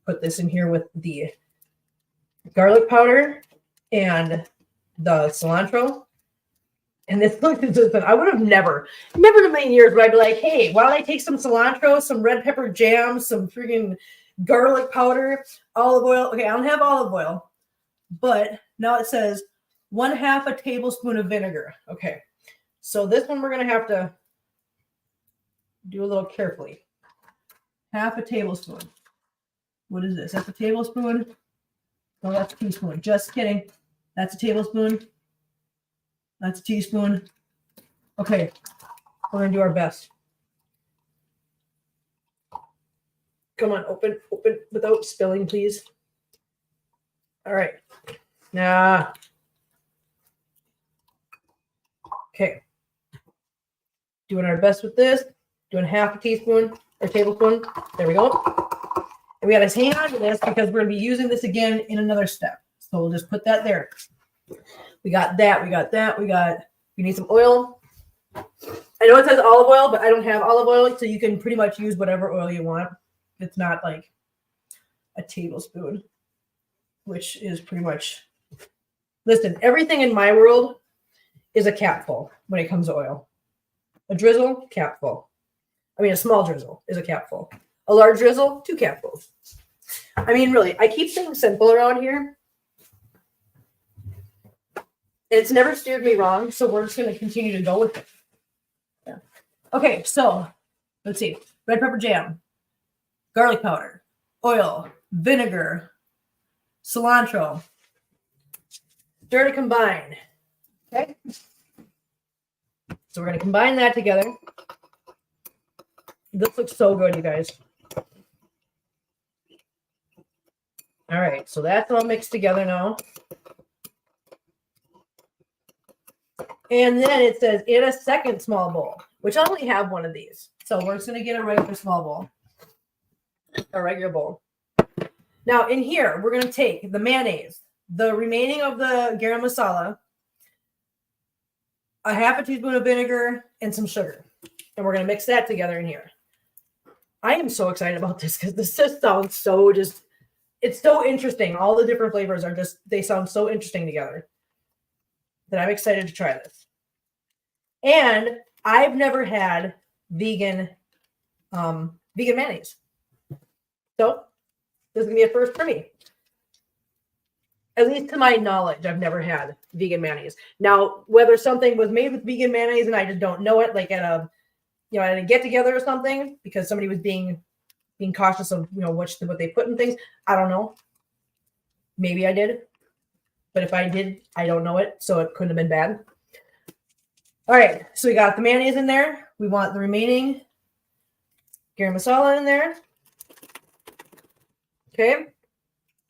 put this in here with the garlic powder and the cilantro. And this looks just, I would have never in a million years would I be like, hey, why don't I take some cilantro, some red pepper jam, some freaking garlic powder, olive oil. Okay, I don't have olive oil, but now it says 1/2 a tablespoon of vinegar. Okay, so this one we're going to have to do a little carefully. 1/2 a tablespoon. What is this? That's a tablespoon? No, that's a teaspoon. Just kidding. That's a tablespoon. That's a teaspoon. Okay, we're going to do our best. Come on, open without spilling, please. All right. Nah. Okay. Doing our best with this. Doing 1/2 a teaspoon or tablespoon. There we go. And we got to hang on to this because we're going to be using this again in another step. So we'll just put that there. We got that. We need some oil. I know it says olive oil, but I don't have olive oil. So you can pretty much use whatever oil you want. It's not like a tablespoon, which is pretty much, listen, everything in my world is a capful when it comes to oil. A drizzle, capful. I mean, a small drizzle is a capful. A large drizzle, 2 capfuls. I mean, really, I keep things simple around here. It's never steered me wrong, so we're just going to continue to go with it. Yeah. Okay, so let's see. Red pepper jam, garlic powder, oil, vinegar, cilantro. Stir to combine. Okay. So we're going to combine that together. This looks so good, you guys. All right, so that's all mixed together now. And then it says in a second small bowl, which I only have one of these. So we're just going to get a regular small bowl, a regular bowl. Now in here, we're going to take the mayonnaise, the remaining of the garam masala, 1/2 teaspoon of vinegar, and some sugar. And we're going to mix that together in here. I am so excited about this because this just sounds so it's so interesting. All the different flavors are they sound so interesting together that I'm excited to try this. And I've never had vegan mayonnaise. So this is going to be a first for me. At least to my knowledge, I've never had vegan mayonnaise. Now, whether something was made with vegan mayonnaise and I just don't know it, like at at a get together or something because somebody was being cautious of what they put in things. I don't know. Maybe I did, but if I did, I don't know it, so it couldn't have been bad. All right, so we got the mayonnaise in there. We want the remaining garam masala in there. Okay,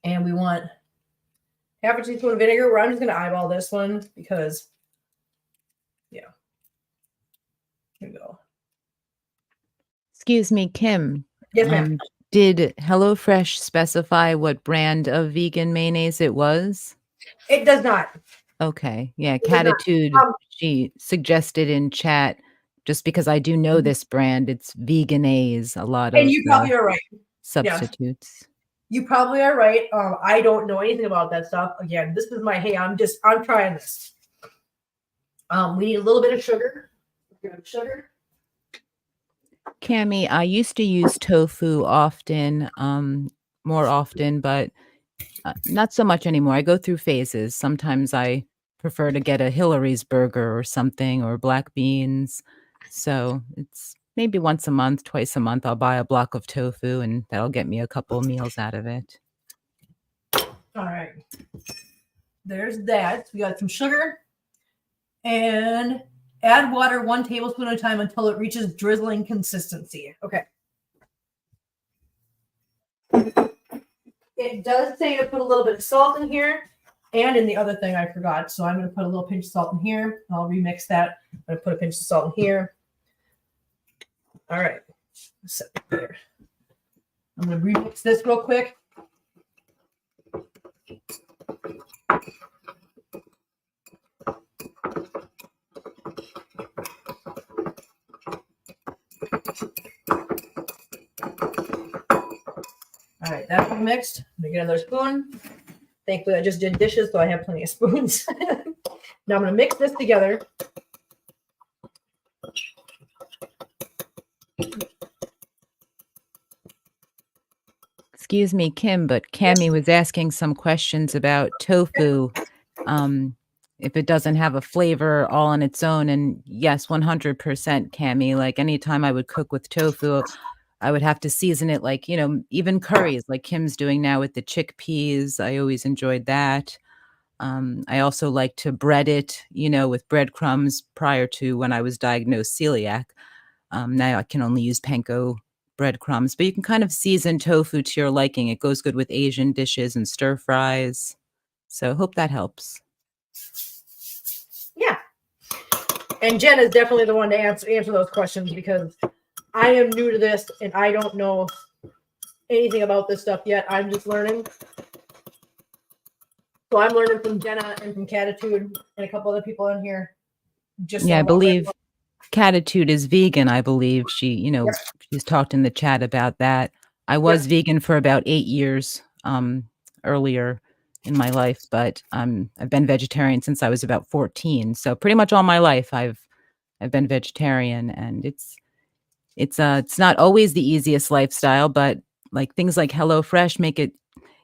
and we want half a teaspoon of vinegar. I'm just going to eyeball this one because, yeah. Here we go. Excuse me, Kim. Yes, ma'am. Did HelloFresh specify what brand of vegan mayonnaise it was? It does not. Okay. Yeah, It does not. Catitude, she suggested in chat, just because I do know this brand, it's Veganese, a lot of And you probably are right. substitutes. You probably are right. I don't know anything about that stuff. Again, this is my, hey, I'm trying this. We need a little bit of sugar. Sugar. Cami, I used to use tofu often, more often, but not so much anymore. I go through phases. Sometimes I prefer to get a Hillary's burger or something, or black beans. So it's maybe once a month, twice a month, I'll buy a block of tofu, and that'll get me a couple meals out of it. All right. There's that. We got some sugar. And add water 1 tablespoon at a time until it reaches drizzling consistency. Okay. It does say to put a little bit of salt in here and in the other thing I forgot. So I'm going to put a little pinch of salt in here. I'll remix that. I'm going to put a pinch of salt in here. All right. Set it there. I'm going to remix this real quick. All right, that's mixed. I'm gonna get another spoon. Thankfully, I just did dishes, so I have plenty of spoons. Now I'm gonna mix this together. Excuse me, Kim, but Cami was asking some questions about tofu. If it doesn't have a flavor all on its own, and yes, 100% Cami, like anytime I would cook with tofu, I would have to season it like, even curries like Kim's doing now with the chickpeas. I always enjoyed that. I also like to bread it, with breadcrumbs prior to when I was diagnosed celiac. Now I can only use panko breadcrumbs, but you can kind of season tofu to your liking. It goes good with Asian dishes and stir fries. So hope that helps. Yeah. And Jen is definitely the one to answer those questions because I am new to this and I don't know anything about this stuff yet. I'm just learning. So I'm learning from Jenna and from Catitude and a couple other people in here. I believe Catitude is vegan. I believe she, she's talked in the chat about that. I was vegan for about 8 years earlier in my life, but I've been vegetarian since I was about 14. So pretty much all my life I've been vegetarian, and it's not always the easiest lifestyle, but like things like HelloFresh make it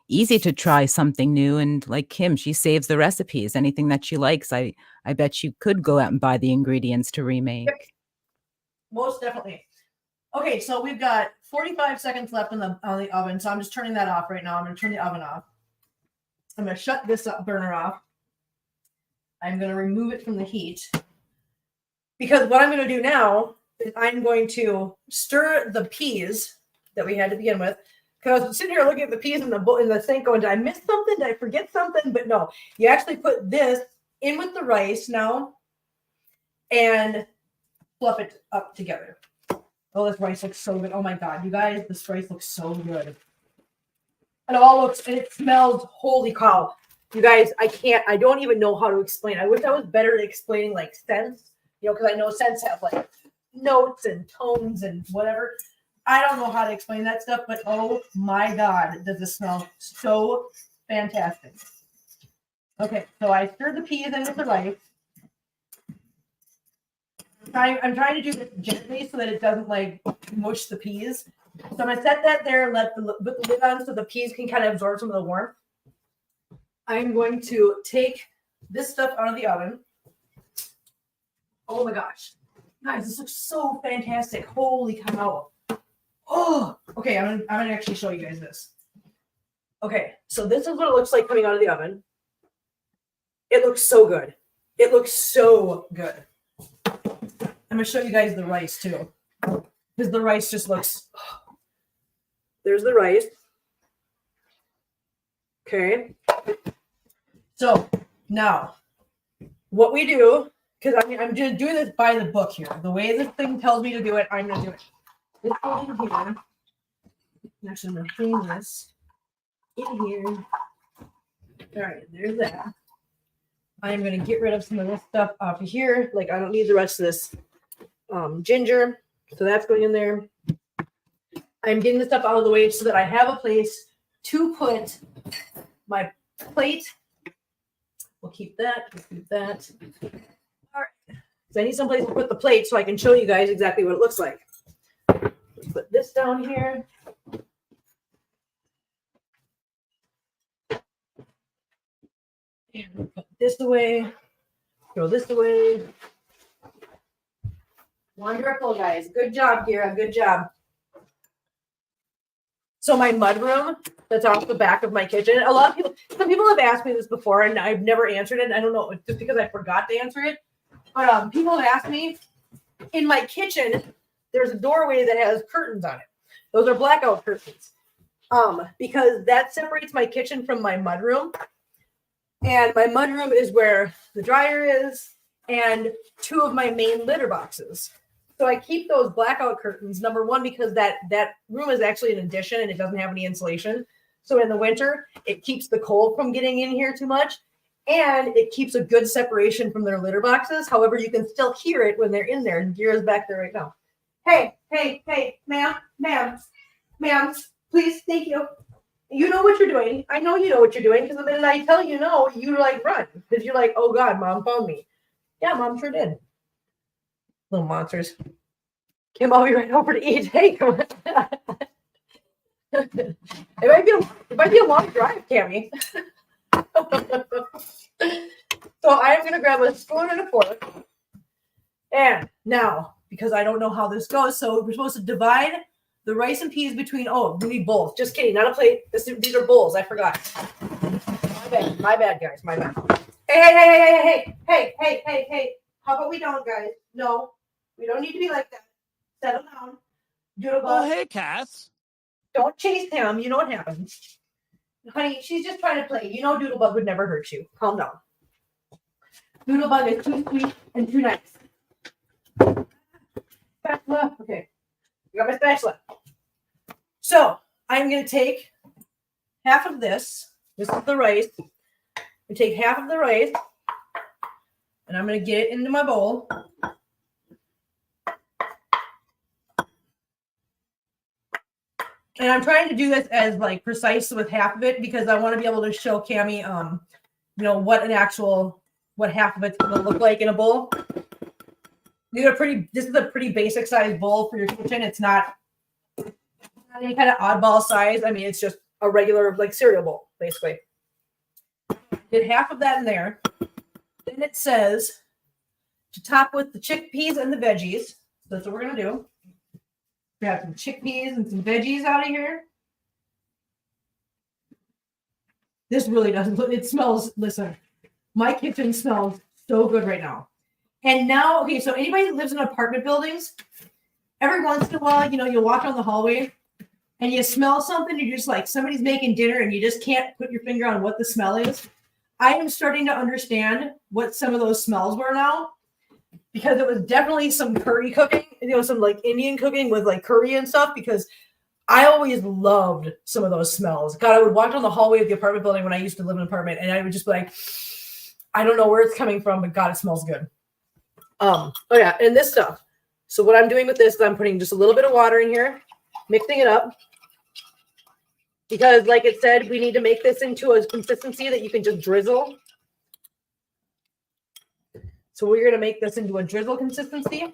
easy to try something new. And like Kim, she saves the recipes. Anything that she likes, I bet you could go out and buy the ingredients to remake. Yep. Most definitely. Okay, so we've got 45 seconds left on the oven, so I'm just turning that off right now. I'm going to turn the oven off. I'm going to shut this burner off. I'm going to remove it from the heat because what I'm going to do now is I'm going to stir the peas that we had to begin with. Because I was sitting here looking at the peas in the sink going, did I miss something? Did I forget something? But no, you actually put this in with the rice now and fluff it up together. Oh, this rice looks so good. Oh my God, you guys, this rice looks so good. It smells, holy cow. You guys, I don't even know how to explain. I wish I was better at explaining like scents, because I know scents have like notes and tones and whatever. I don't know how to explain that stuff, but oh my God, does it smell so fantastic. Okay, so I stirred the peas in with the rice. I'm trying to do this gently so that it doesn't like mush the peas. So I'm going to set that there and put the lid on so the peas can kind of absorb some of the warmth. I'm going to take this stuff out of the oven. Oh my gosh. Guys, this looks so fantastic. Holy cow. Oh, okay. I'm gonna actually show you guys this. Okay, so this is what it looks like coming out of the oven. It looks so good. It looks so good. I'm gonna show you guys the rice too, because the rice just looks. There's the rice. Okay. So now, what we do, because I'm just doing this by the book here. The way this thing tells me to do it, I'm gonna do it. This goes in here. Actually, I'm gonna clean this in here. All right, there's that. I'm gonna get rid of some of this stuff off of here. Like I don't need the rest of this ginger, so that's going in there. I'm getting the stuff out of the way so that I have a place to put my plate. We'll keep that. We'll keep that. All right. So I need some place to put the plate so I can show you guys exactly what it looks like. Let's put this down here. And put this away. Throw this away. Wonderful, guys. Good job, Kira. Good job. So my mudroom that's off the back of my kitchen. A lot of people, some people have asked me this before, and I've never answered it. I don't know, just because I forgot to answer it. But people have asked me, in my kitchen, there's a doorway that has curtains on it. Those are blackout curtains. Because that separates my kitchen from my mudroom. And my mudroom is where the dryer is and two of my main litter boxes. So I keep those blackout curtains, number one, because that room is actually an addition and it doesn't have any insulation. So in the winter, it keeps the cold from getting in here too much. And it keeps a good separation from their litter boxes. However, you can still hear it when they're in there. And Gira's back there right now. Hey, ma'am, please, thank you. You know what you're doing. I know you know what you're doing because the minute I tell you no, you like run because you're like, oh God, Mom found me. Yeah, Mom sure did. Little monsters. Kim, I'll be right over to eat. Hey, come on. It might be a long drive, Cammy. So I'm gonna grab a spoon and a fork. And now, because I don't know how this goes, so we're supposed to divide the rice and peas between, we need bowls. Just kidding, not a plate. These are bowls. I forgot. My bad, guys. My bad. Hey. How about we don't, guys? No, we don't need to be like that. Settle down. Oh, hey, Cass. Don't chase him. You know what happens. Honey, she's just trying to play. You know Doodlebug would never hurt you. Calm down. Doodlebug is too sweet and too nice. Spatula. Okay. I got my spatula. So I'm going to take half of this. This is the rice. I take half of the rice and I'm going to get it into my bowl. And I'm trying to do this as like precise with half of it because I want to be able to show Cammy, what half of it's going to look like in a bowl. This is a pretty basic size bowl for your kitchen. It's not any kind of oddball size. I mean, it's just a regular like cereal bowl, basically. Did half of that in there. Then it says to top with the chickpeas and the veggies. So that's what we're going to do. We have some chickpeas and some veggies out of here. This really doesn't look, it smells, listen, my kitchen smells so good right now. And now, okay, so anybody that lives in apartment buildings, every once in a while, you'll walk down the hallway and you smell something, you're just like, somebody's making dinner and you just can't put your finger on what the smell is. I am starting to understand what some of those smells were now. Because it was definitely some curry cooking, some like Indian cooking with like curry and stuff, because I always loved some of those smells. God, I would walk down the hallway of the apartment building when I used to live in an apartment and I would just be like, I don't know where it's coming from, but God, it smells good. And this stuff. So what I'm doing with this is I'm putting just a little bit of water in here, mixing it up. Because like it said, we need to make this into a consistency that you can just drizzle. So we're going to make this into a drizzle consistency.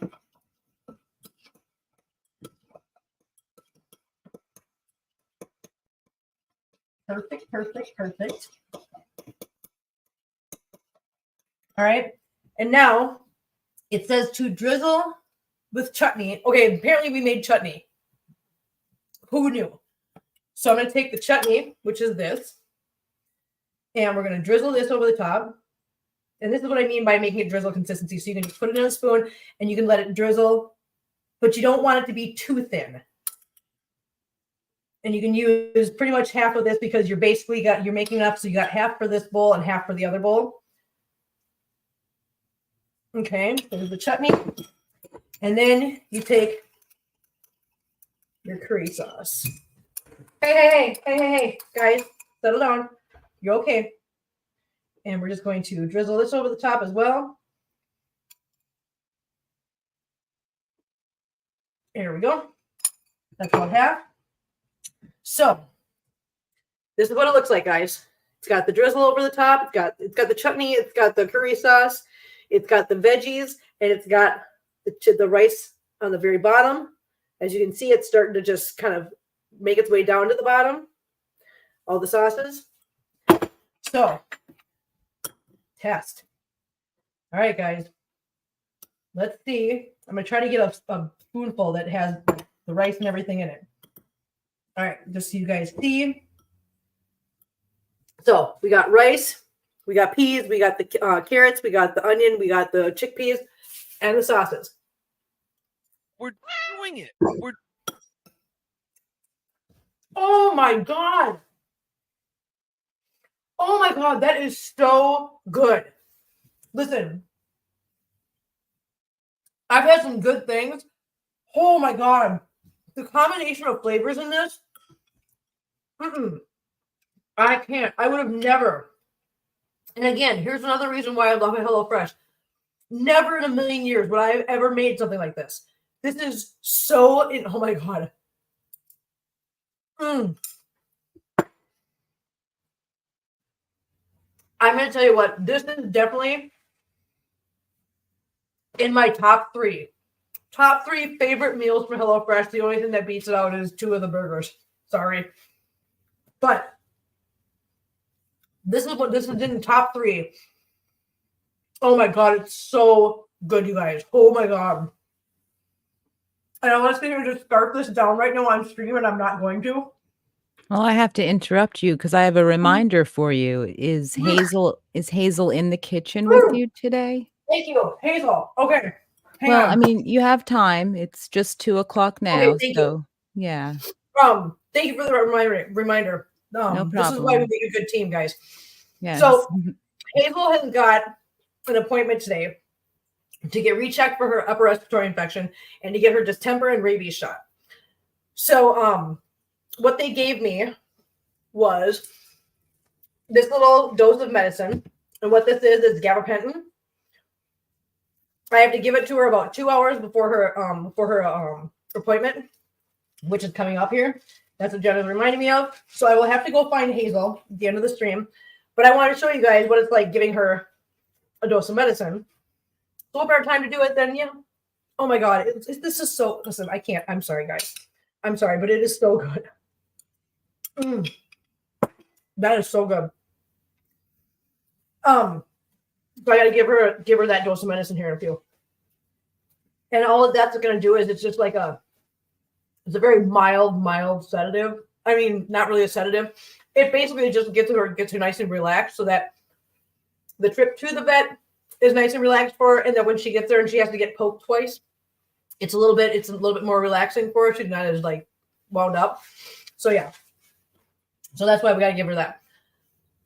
Perfect. All right. And now it says to drizzle with chutney. Okay, apparently we made chutney. Who knew? So I'm going to take the chutney, which is this, and we're going to drizzle this over the top. And this is what I mean by making it drizzle consistency. So you can just put it in a spoon and you can let it drizzle, but you don't want it to be too thin. And you can use pretty much half of this because you're making enough. So you got half for this bowl and half for the other bowl. Okay, there's the chutney. And then you take your curry sauce. Hey, guys, settle down. You're okay. And we're just going to drizzle this over the top as well. There we go. That's about half. So this is what it looks like, guys. It's got the drizzle over the top. It's got the chutney. It's got the curry sauce. It's got the veggies, and it's got the rice on the very bottom. As you can see, it's starting to just kind of make its way down to the bottom. All the sauces. So test. All right, guys. Let's see. I'm going to try to get a spoonful that has the rice and everything in it. All right, just so you guys see. So we got rice, we got peas, we got the carrots, we got the onion, we got the chickpeas, and the sauces. We're doing it. Oh my God. Oh my God, that is so good. Listen, I've had some good things. Oh my God. The combination of flavors in this, I can't. I would have never. And again, here's another reason why I love HelloFresh. Never in a million years would I have ever made something like this. This is so, oh my God. I'm going to tell you what, this is definitely in my top three. Top three favorite meals from HelloFresh. The only thing that beats it out is 2 of the burgers. Sorry. But this is in the top 3. Oh my God, it's so good, you guys. Oh my God. And I want to sit here and just scarf this down right now on stream, and I'm not going to. Well, I have to interrupt you because I have a reminder for you. Is Hazel in the kitchen with you today? Thank you, Hazel. Okay. Hang Well, on. I mean, you have time. It's just 2:00 now. Okay, thank So yeah. Thank you for the reminder. No This is why we problem. make a good team, guys. Yes. So Hazel has got an appointment today to get rechecked for her upper respiratory infection and to get her distemper and rabies shot. So what they gave me was this little dose of medicine. And what this is gabapentin. I have to give it to her about 2 hours before her appointment, which is coming up here. That's what Jenna's reminding me of. So I will have to go find Hazel at the end of the stream. But I want to show you guys what it's like giving her a dose of medicine. So if our time to do it, then yeah. Oh my God. This is so, listen, I can't. I'm sorry, guys. I'm sorry, but it is so good. That is so good. So I got to give her that dose of medicine here in a few. And all of that's going to do is it's just like it's a very mild sedative. I mean, not really a sedative. It basically just gets her nice and relaxed so that the trip to the vet is nice and relaxed for her. And then when she gets there and she has to get poked twice, it's a little bit more relaxing for her. She's not as like wound up. So yeah. So that's why we got to give her that.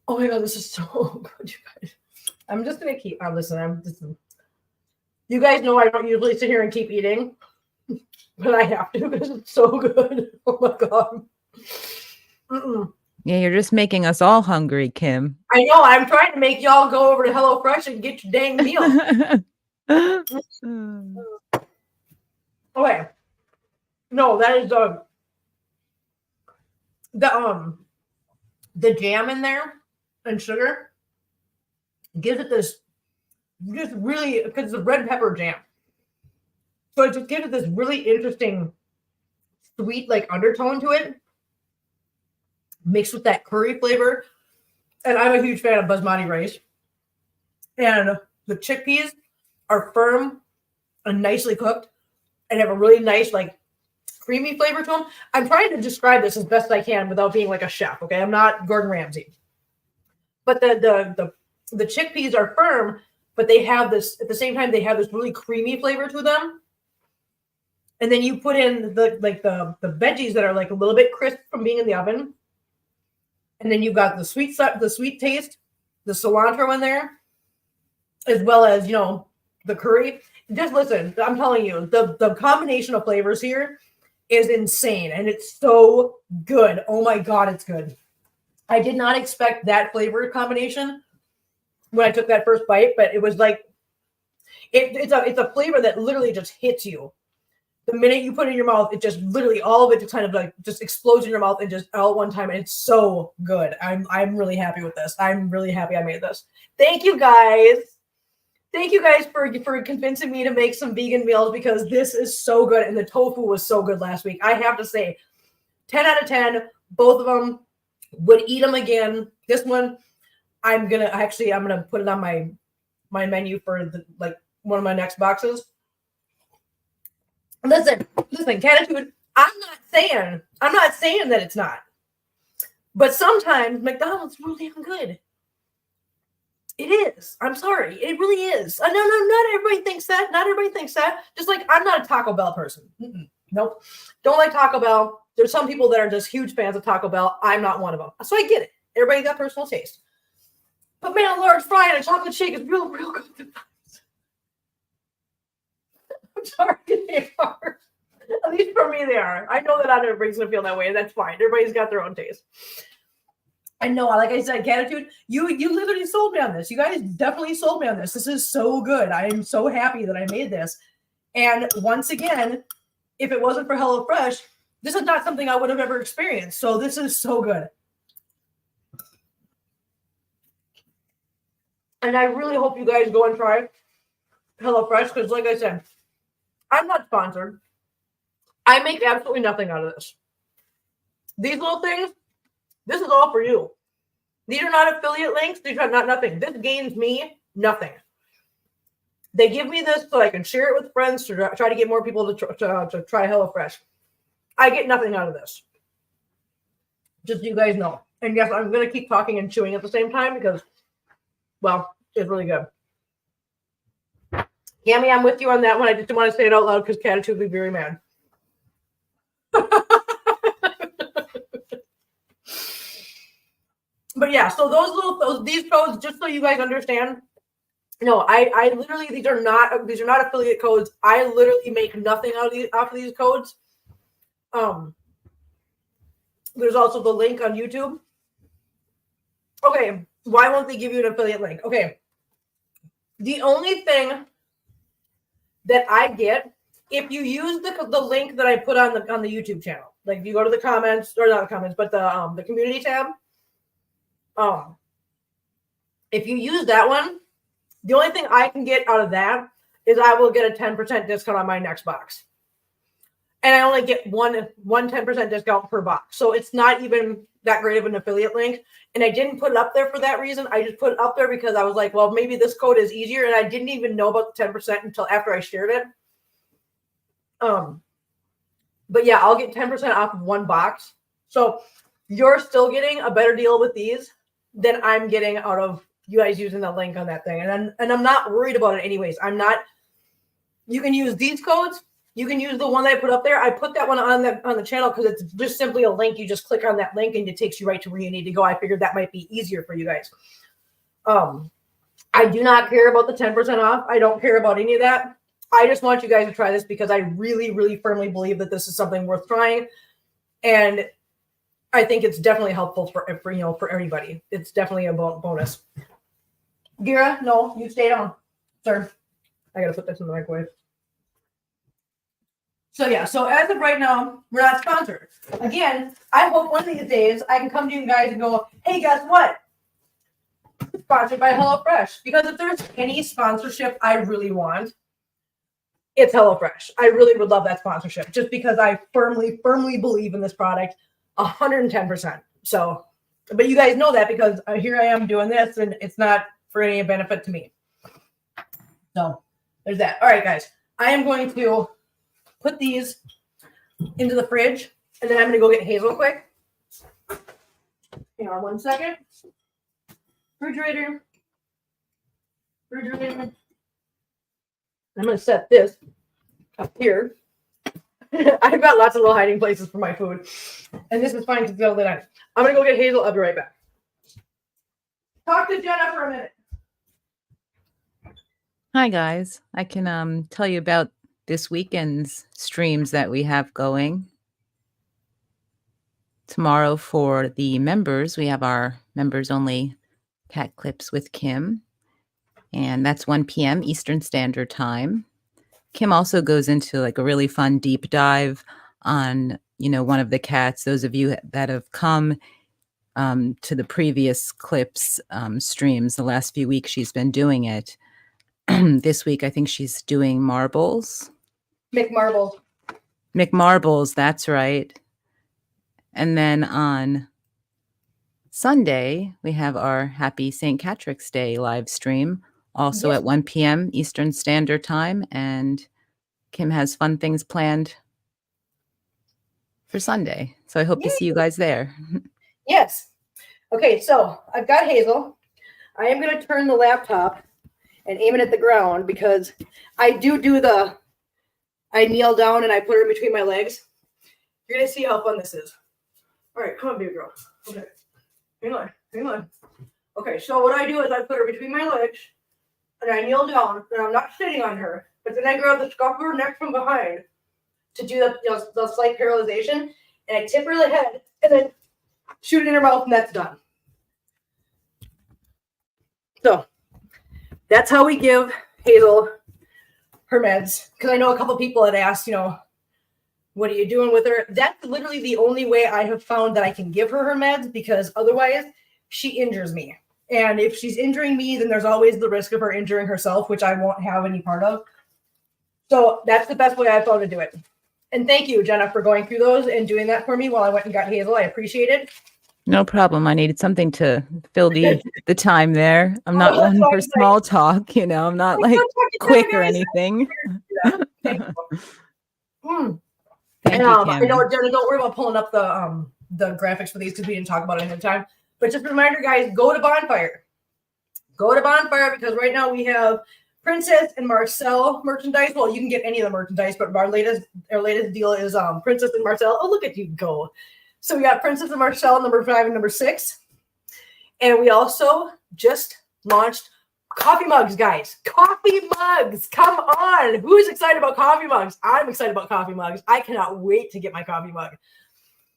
Oh my God, this is so good, you guys. I'm just going to keep listen. You guys know I don't usually sit here and keep eating, but I have to because it's so good. Oh my God. Yeah, you're just making us all hungry, Kim. I know. I'm trying to make y'all go over to HelloFresh and get your dang meal. Okay. No, that is the jam in there and sugar gives it this just really, because it's a red pepper jam. So it just gives it this really interesting sweet like undertone to it, mixed with that curry flavor. And I'm a huge fan of basmati rice. And the chickpeas are firm and nicely cooked. and have a really nice, like, creamy flavor to them. I'm trying to describe this as best I can without being like a chef, okay? I'm not Gordon Ramsay. But the chickpeas are firm, but they have this, at the same time, they have this really creamy flavor to them. And then you put in the veggies that are like a little bit crisp from being in the oven. And then you've got the sweet taste, the cilantro in there, as well as, you know, the curry. Just listen, I'm telling you, the combination of flavors here is insane, and it's so good. Oh my God, it's good. I did not expect that flavor combination when I took that first bite, but it was like, it's a flavor that literally just hits you. The minute you put it in your mouth, it just literally, all of it just kind of like just explodes in your mouth and just all at one time. And it's so good. I'm really happy with this. I'm really happy I made this. Thank you guys. Thank you guys for convincing me to make some vegan meals, because this is so good. And the tofu was so good last week. I have to say, 10 out of 10, both of them. Would eat them again. This one, I'm gonna put it on my menu for one of my next boxes. Listen, Catitude, I'm not saying that it's not. But sometimes McDonald's really damn good. It is. I'm sorry. It really is. No, not everybody thinks that. Not everybody thinks that. Just like, I'm not a Taco Bell person. Nope. Don't like Taco Bell. There's some people that are just huge fans of Taco Bell. I'm not one of them. So I get it. Everybody got personal taste. But man, a large fry and a chocolate shake is real good. I'm sorry, they are. At least for me, they are. I know that not everybody's going to feel that way, and that's fine. Everybody's got their own taste. I know, like I said, Catitude, you literally sold me on this. You guys definitely sold me on this. This is so good. I am so happy that I made this. And once again, if it wasn't for HelloFresh, this is not something I would have ever experienced. So this is so good. And I really hope you guys go and try HelloFresh, because like I said, I'm not sponsored. I make absolutely nothing out of this. These little things, this is all for you. These are not affiliate links. These are not nothing. This gains me nothing. They give me this so I can share it with friends to try to get more people to try HelloFresh. I get nothing out of this. Just so you guys know. And yes, I'm going to keep talking and chewing at the same time because, well, it's really good. Yami, I'm with you on that one. I just didn't want to say it out loud because Catitude would be very mad. But yeah, so these codes, just so you guys understand, no, I literally, these are not affiliate codes. I literally make nothing off of these codes. There's also the link on YouTube. Okay, why won't they give you an affiliate link? Okay, the only thing that I get, if you use the link that I put on the YouTube channel, like if you go to the comments, or not the comments, but the community tab, if you use that one, the only thing I can get out of that is I will get a 10% discount on my next box. And I only get one 10% discount per box. So it's not even that great of an affiliate link. And I didn't put it up there for that reason. I just put it up there because I was like, well, maybe this code is easier. And I didn't even know about the 10% until after I shared it. But yeah, I'll get 10% off of one box. So you're still getting a better deal with these than I'm getting out of you guys using the link on that thing. And I'm not worried about it anyways. You can use these codes. You can use the one that I put up there. I put that one on the channel because it's just simply a link. You just click on that link and it takes you right to where you need to go. I figured that might be easier for you guys. I do not care about the 10% off. I don't care about any of that. I just want you guys to try this because I really, really firmly believe that this is something worth trying. And I think it's definitely helpful for everybody. It's definitely a bonus. Gira, no, you stay on, sir. I gotta put this in the microwave. So yeah, so as of right now, we're not sponsored. Again, I hope one of these days I can come to you guys and go, hey, guess what? Sponsored by HelloFresh. Because if there's any sponsorship I really want, it's HelloFresh. I really would love that sponsorship just because I firmly, firmly believe in this product 110%. So, but you guys know that because here I am doing this and it's not for any benefit to me. So there's that. All right, guys, I am going to put these into the fridge, and then I'm gonna go get Hazel quick. Hang on 1 second. Refrigerator. I'm gonna set this up here. I've got lots of little hiding places for my food, and this is fine because it's got a lid on it. I'm gonna go get Hazel. I'll be right back. Talk to Jenna for a minute. Hi guys, I can tell you about this weekend's streams that we have going. Tomorrow for the members, we have our members only cat clips with Kim, and that's 1 p.m. Eastern Standard Time. Kim also goes into like a really fun deep dive on, one of the cats. Those of you that have come to the previous clips streams, the last few weeks she's been doing it. This week, I think she's doing Marbles. McMarbles, that's right. And then on Sunday, we have our Happy St. Patrick's Day live stream, also at 1 p.m. Eastern Standard Time. And Kim has fun things planned for Sunday. So I hope to see you guys there. Yes. Okay, so I've got Hazel. I am going to turn the laptop and aim it at the ground because I I kneel down and I put her in between my legs. You're going to see how fun this is. All right, come on, baby girl. Okay. Hang on. Okay, so what I do is I put her between my legs and I kneel down and I'm not sitting on her, but then I grab the scruff of her neck from behind to do the slight paralyzation, and I tip her the head and then shoot it in her mouth, and that's done. So that's how we give Hazel her meds. Because I know a couple people had asked, what are you doing with her? That's literally the only way I have found that I can give her meds, because otherwise she injures me. And if she's injuring me, then there's always the risk of her injuring herself, which I won't have any part of. So that's the best way I found to do it. And thank you, Jenna, for going through those and doing that for me while I went and got Hazel. I appreciate it. No problem. I needed something to fill the time there. I'm not one for small talk, I'm not like quick or anything. Thank you. Thank you, Kim. I know, Jenna, don't worry about pulling up the graphics for these because we didn't talk about it ahead of time. But just a reminder, guys, go to Bonfire. Go to Bonfire because right now we have Princess and Marcel merchandise. Well, you can get any of the merchandise, but our latest deal is Princess and Marcel. Oh, look at you go. So we got Princess and Marcel number 5 and number 6. And we also just launched coffee mugs, guys. Coffee mugs. Come on. Who's excited about coffee mugs? I'm excited about coffee mugs. I cannot wait to get my coffee mug.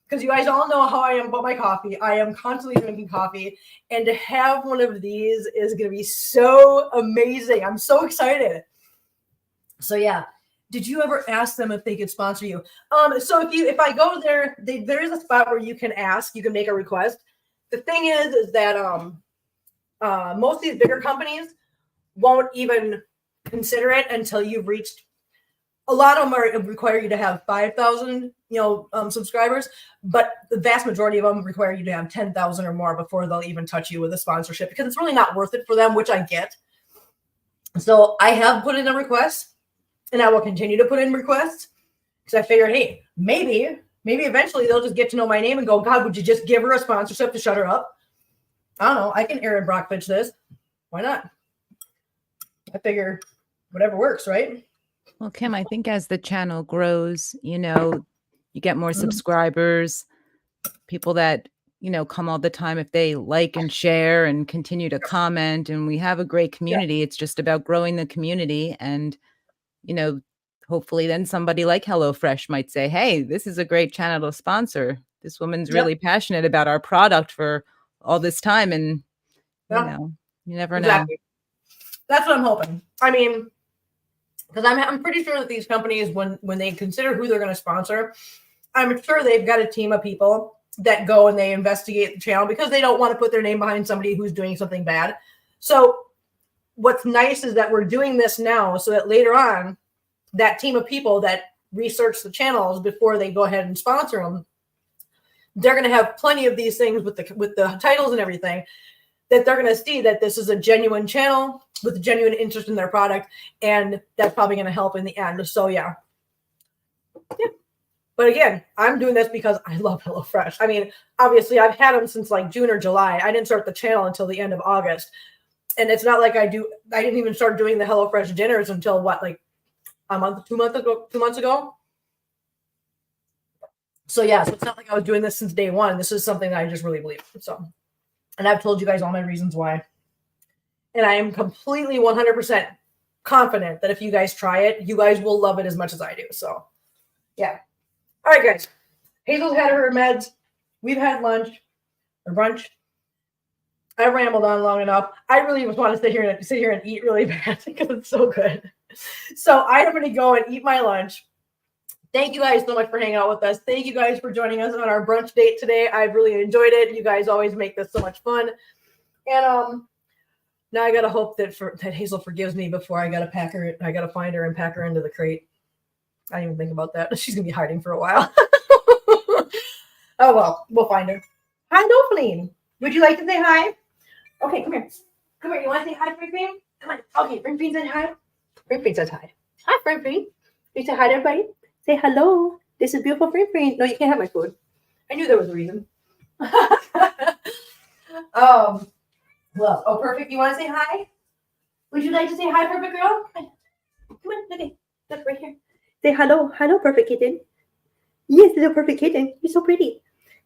Because you guys all know how I am about my coffee. I am constantly drinking coffee. And to have one of these is going to be so amazing. I'm so excited. So yeah. Did you ever ask them if they could sponsor you? So if I go there, there is a spot where you can ask. You can make a request. The thing is that most of these bigger companies won't even consider it until you've reached. A lot of them require you to have 5,000, subscribers, but the vast majority of them require you to have 10,000 or more before they'll even touch you with a sponsorship, because it's really not worth it for them, which I get. So I have put in a request, and I will continue to put in requests because I figured, hey, maybe eventually they'll just get to know my name and go, God, would you just give her a sponsorship to shut her up? I don't know. I can Aaron Brockfitch this. Why not? I figure whatever works, right? Well, Kim, I think as the channel grows, you get more subscribers, people that, come all the time. If they like and share and continue to comment, and we have a great community, It's just about growing the community. And, hopefully then somebody like HelloFresh might say, hey, this is a great channel to sponsor. This woman's really passionate about our product for all this time. And, you never know. That's what I'm hoping. I mean, because I'm pretty sure that these companies, when they consider who they're going to sponsor, I'm sure they've got a team of people that go and they investigate the channel because they don't want to put their name behind somebody who's doing something bad. So what's nice is that we're doing this now so that later on, that team of people that research the channels before they go ahead and sponsor them, they're going to have plenty of these things with the titles and everything, that they're going to see that this is a genuine channel with a genuine interest in their product, and that's probably going to help in the end. So yeah, Yeah. But again, I'm doing this because I love HelloFresh. I mean, obviously, I've had them since like June or July. I didn't start the channel until the end of August. And it's not like I didn't even start doing the HelloFresh dinners until what, like a month, 2 months ago. So yeah, so it's not like I was doing this since day one. This is something that I just really believe. So, and I've told you guys all my reasons why. And I am completely 100% confident that if you guys try it, you guys will love it as much as I do. So yeah. All right, guys. Hazel's had her meds. We've had lunch or brunch. I rambled on long enough. I really just want to sit here and eat really bad because it's so good. So I am going to go and eat my lunch. Thank you guys so much for hanging out with us. Thank you guys for joining us on our brunch date today. I've really enjoyed it. You guys always make this so much fun. And now I gotta hope that Hazel forgives me before I gotta pack her. I gotta find her and pack her into the crate. I didn't even think about that. She's gonna be hiding for a while. Oh well, we'll find her. Hi, Nophaline. Would you like to say hi? Okay, come here. Come here. You want to say hi, Free? Come on. Okay, Free said hi. Free says hi. Hi, Free. You say hi to everybody. Say hello. This is beautiful Free. No, you can't have my food. I knew there was a reason. Well, oh, Perfect. You want to say hi? Would you like to say hi, Perfect girl? Come on, okay. Look right here. Say hello. Hello, Perfect kitten. Yes, little Perfect kitten. You're so pretty.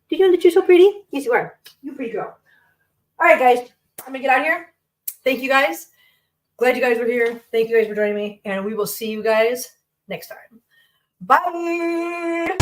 Did you know that you're so pretty? Yes, you are. You pretty girl. All right, guys. I'm going to get out of here. Thank you, guys. Glad you guys were here. Thank you guys for joining me. And we will see you guys next time. Bye.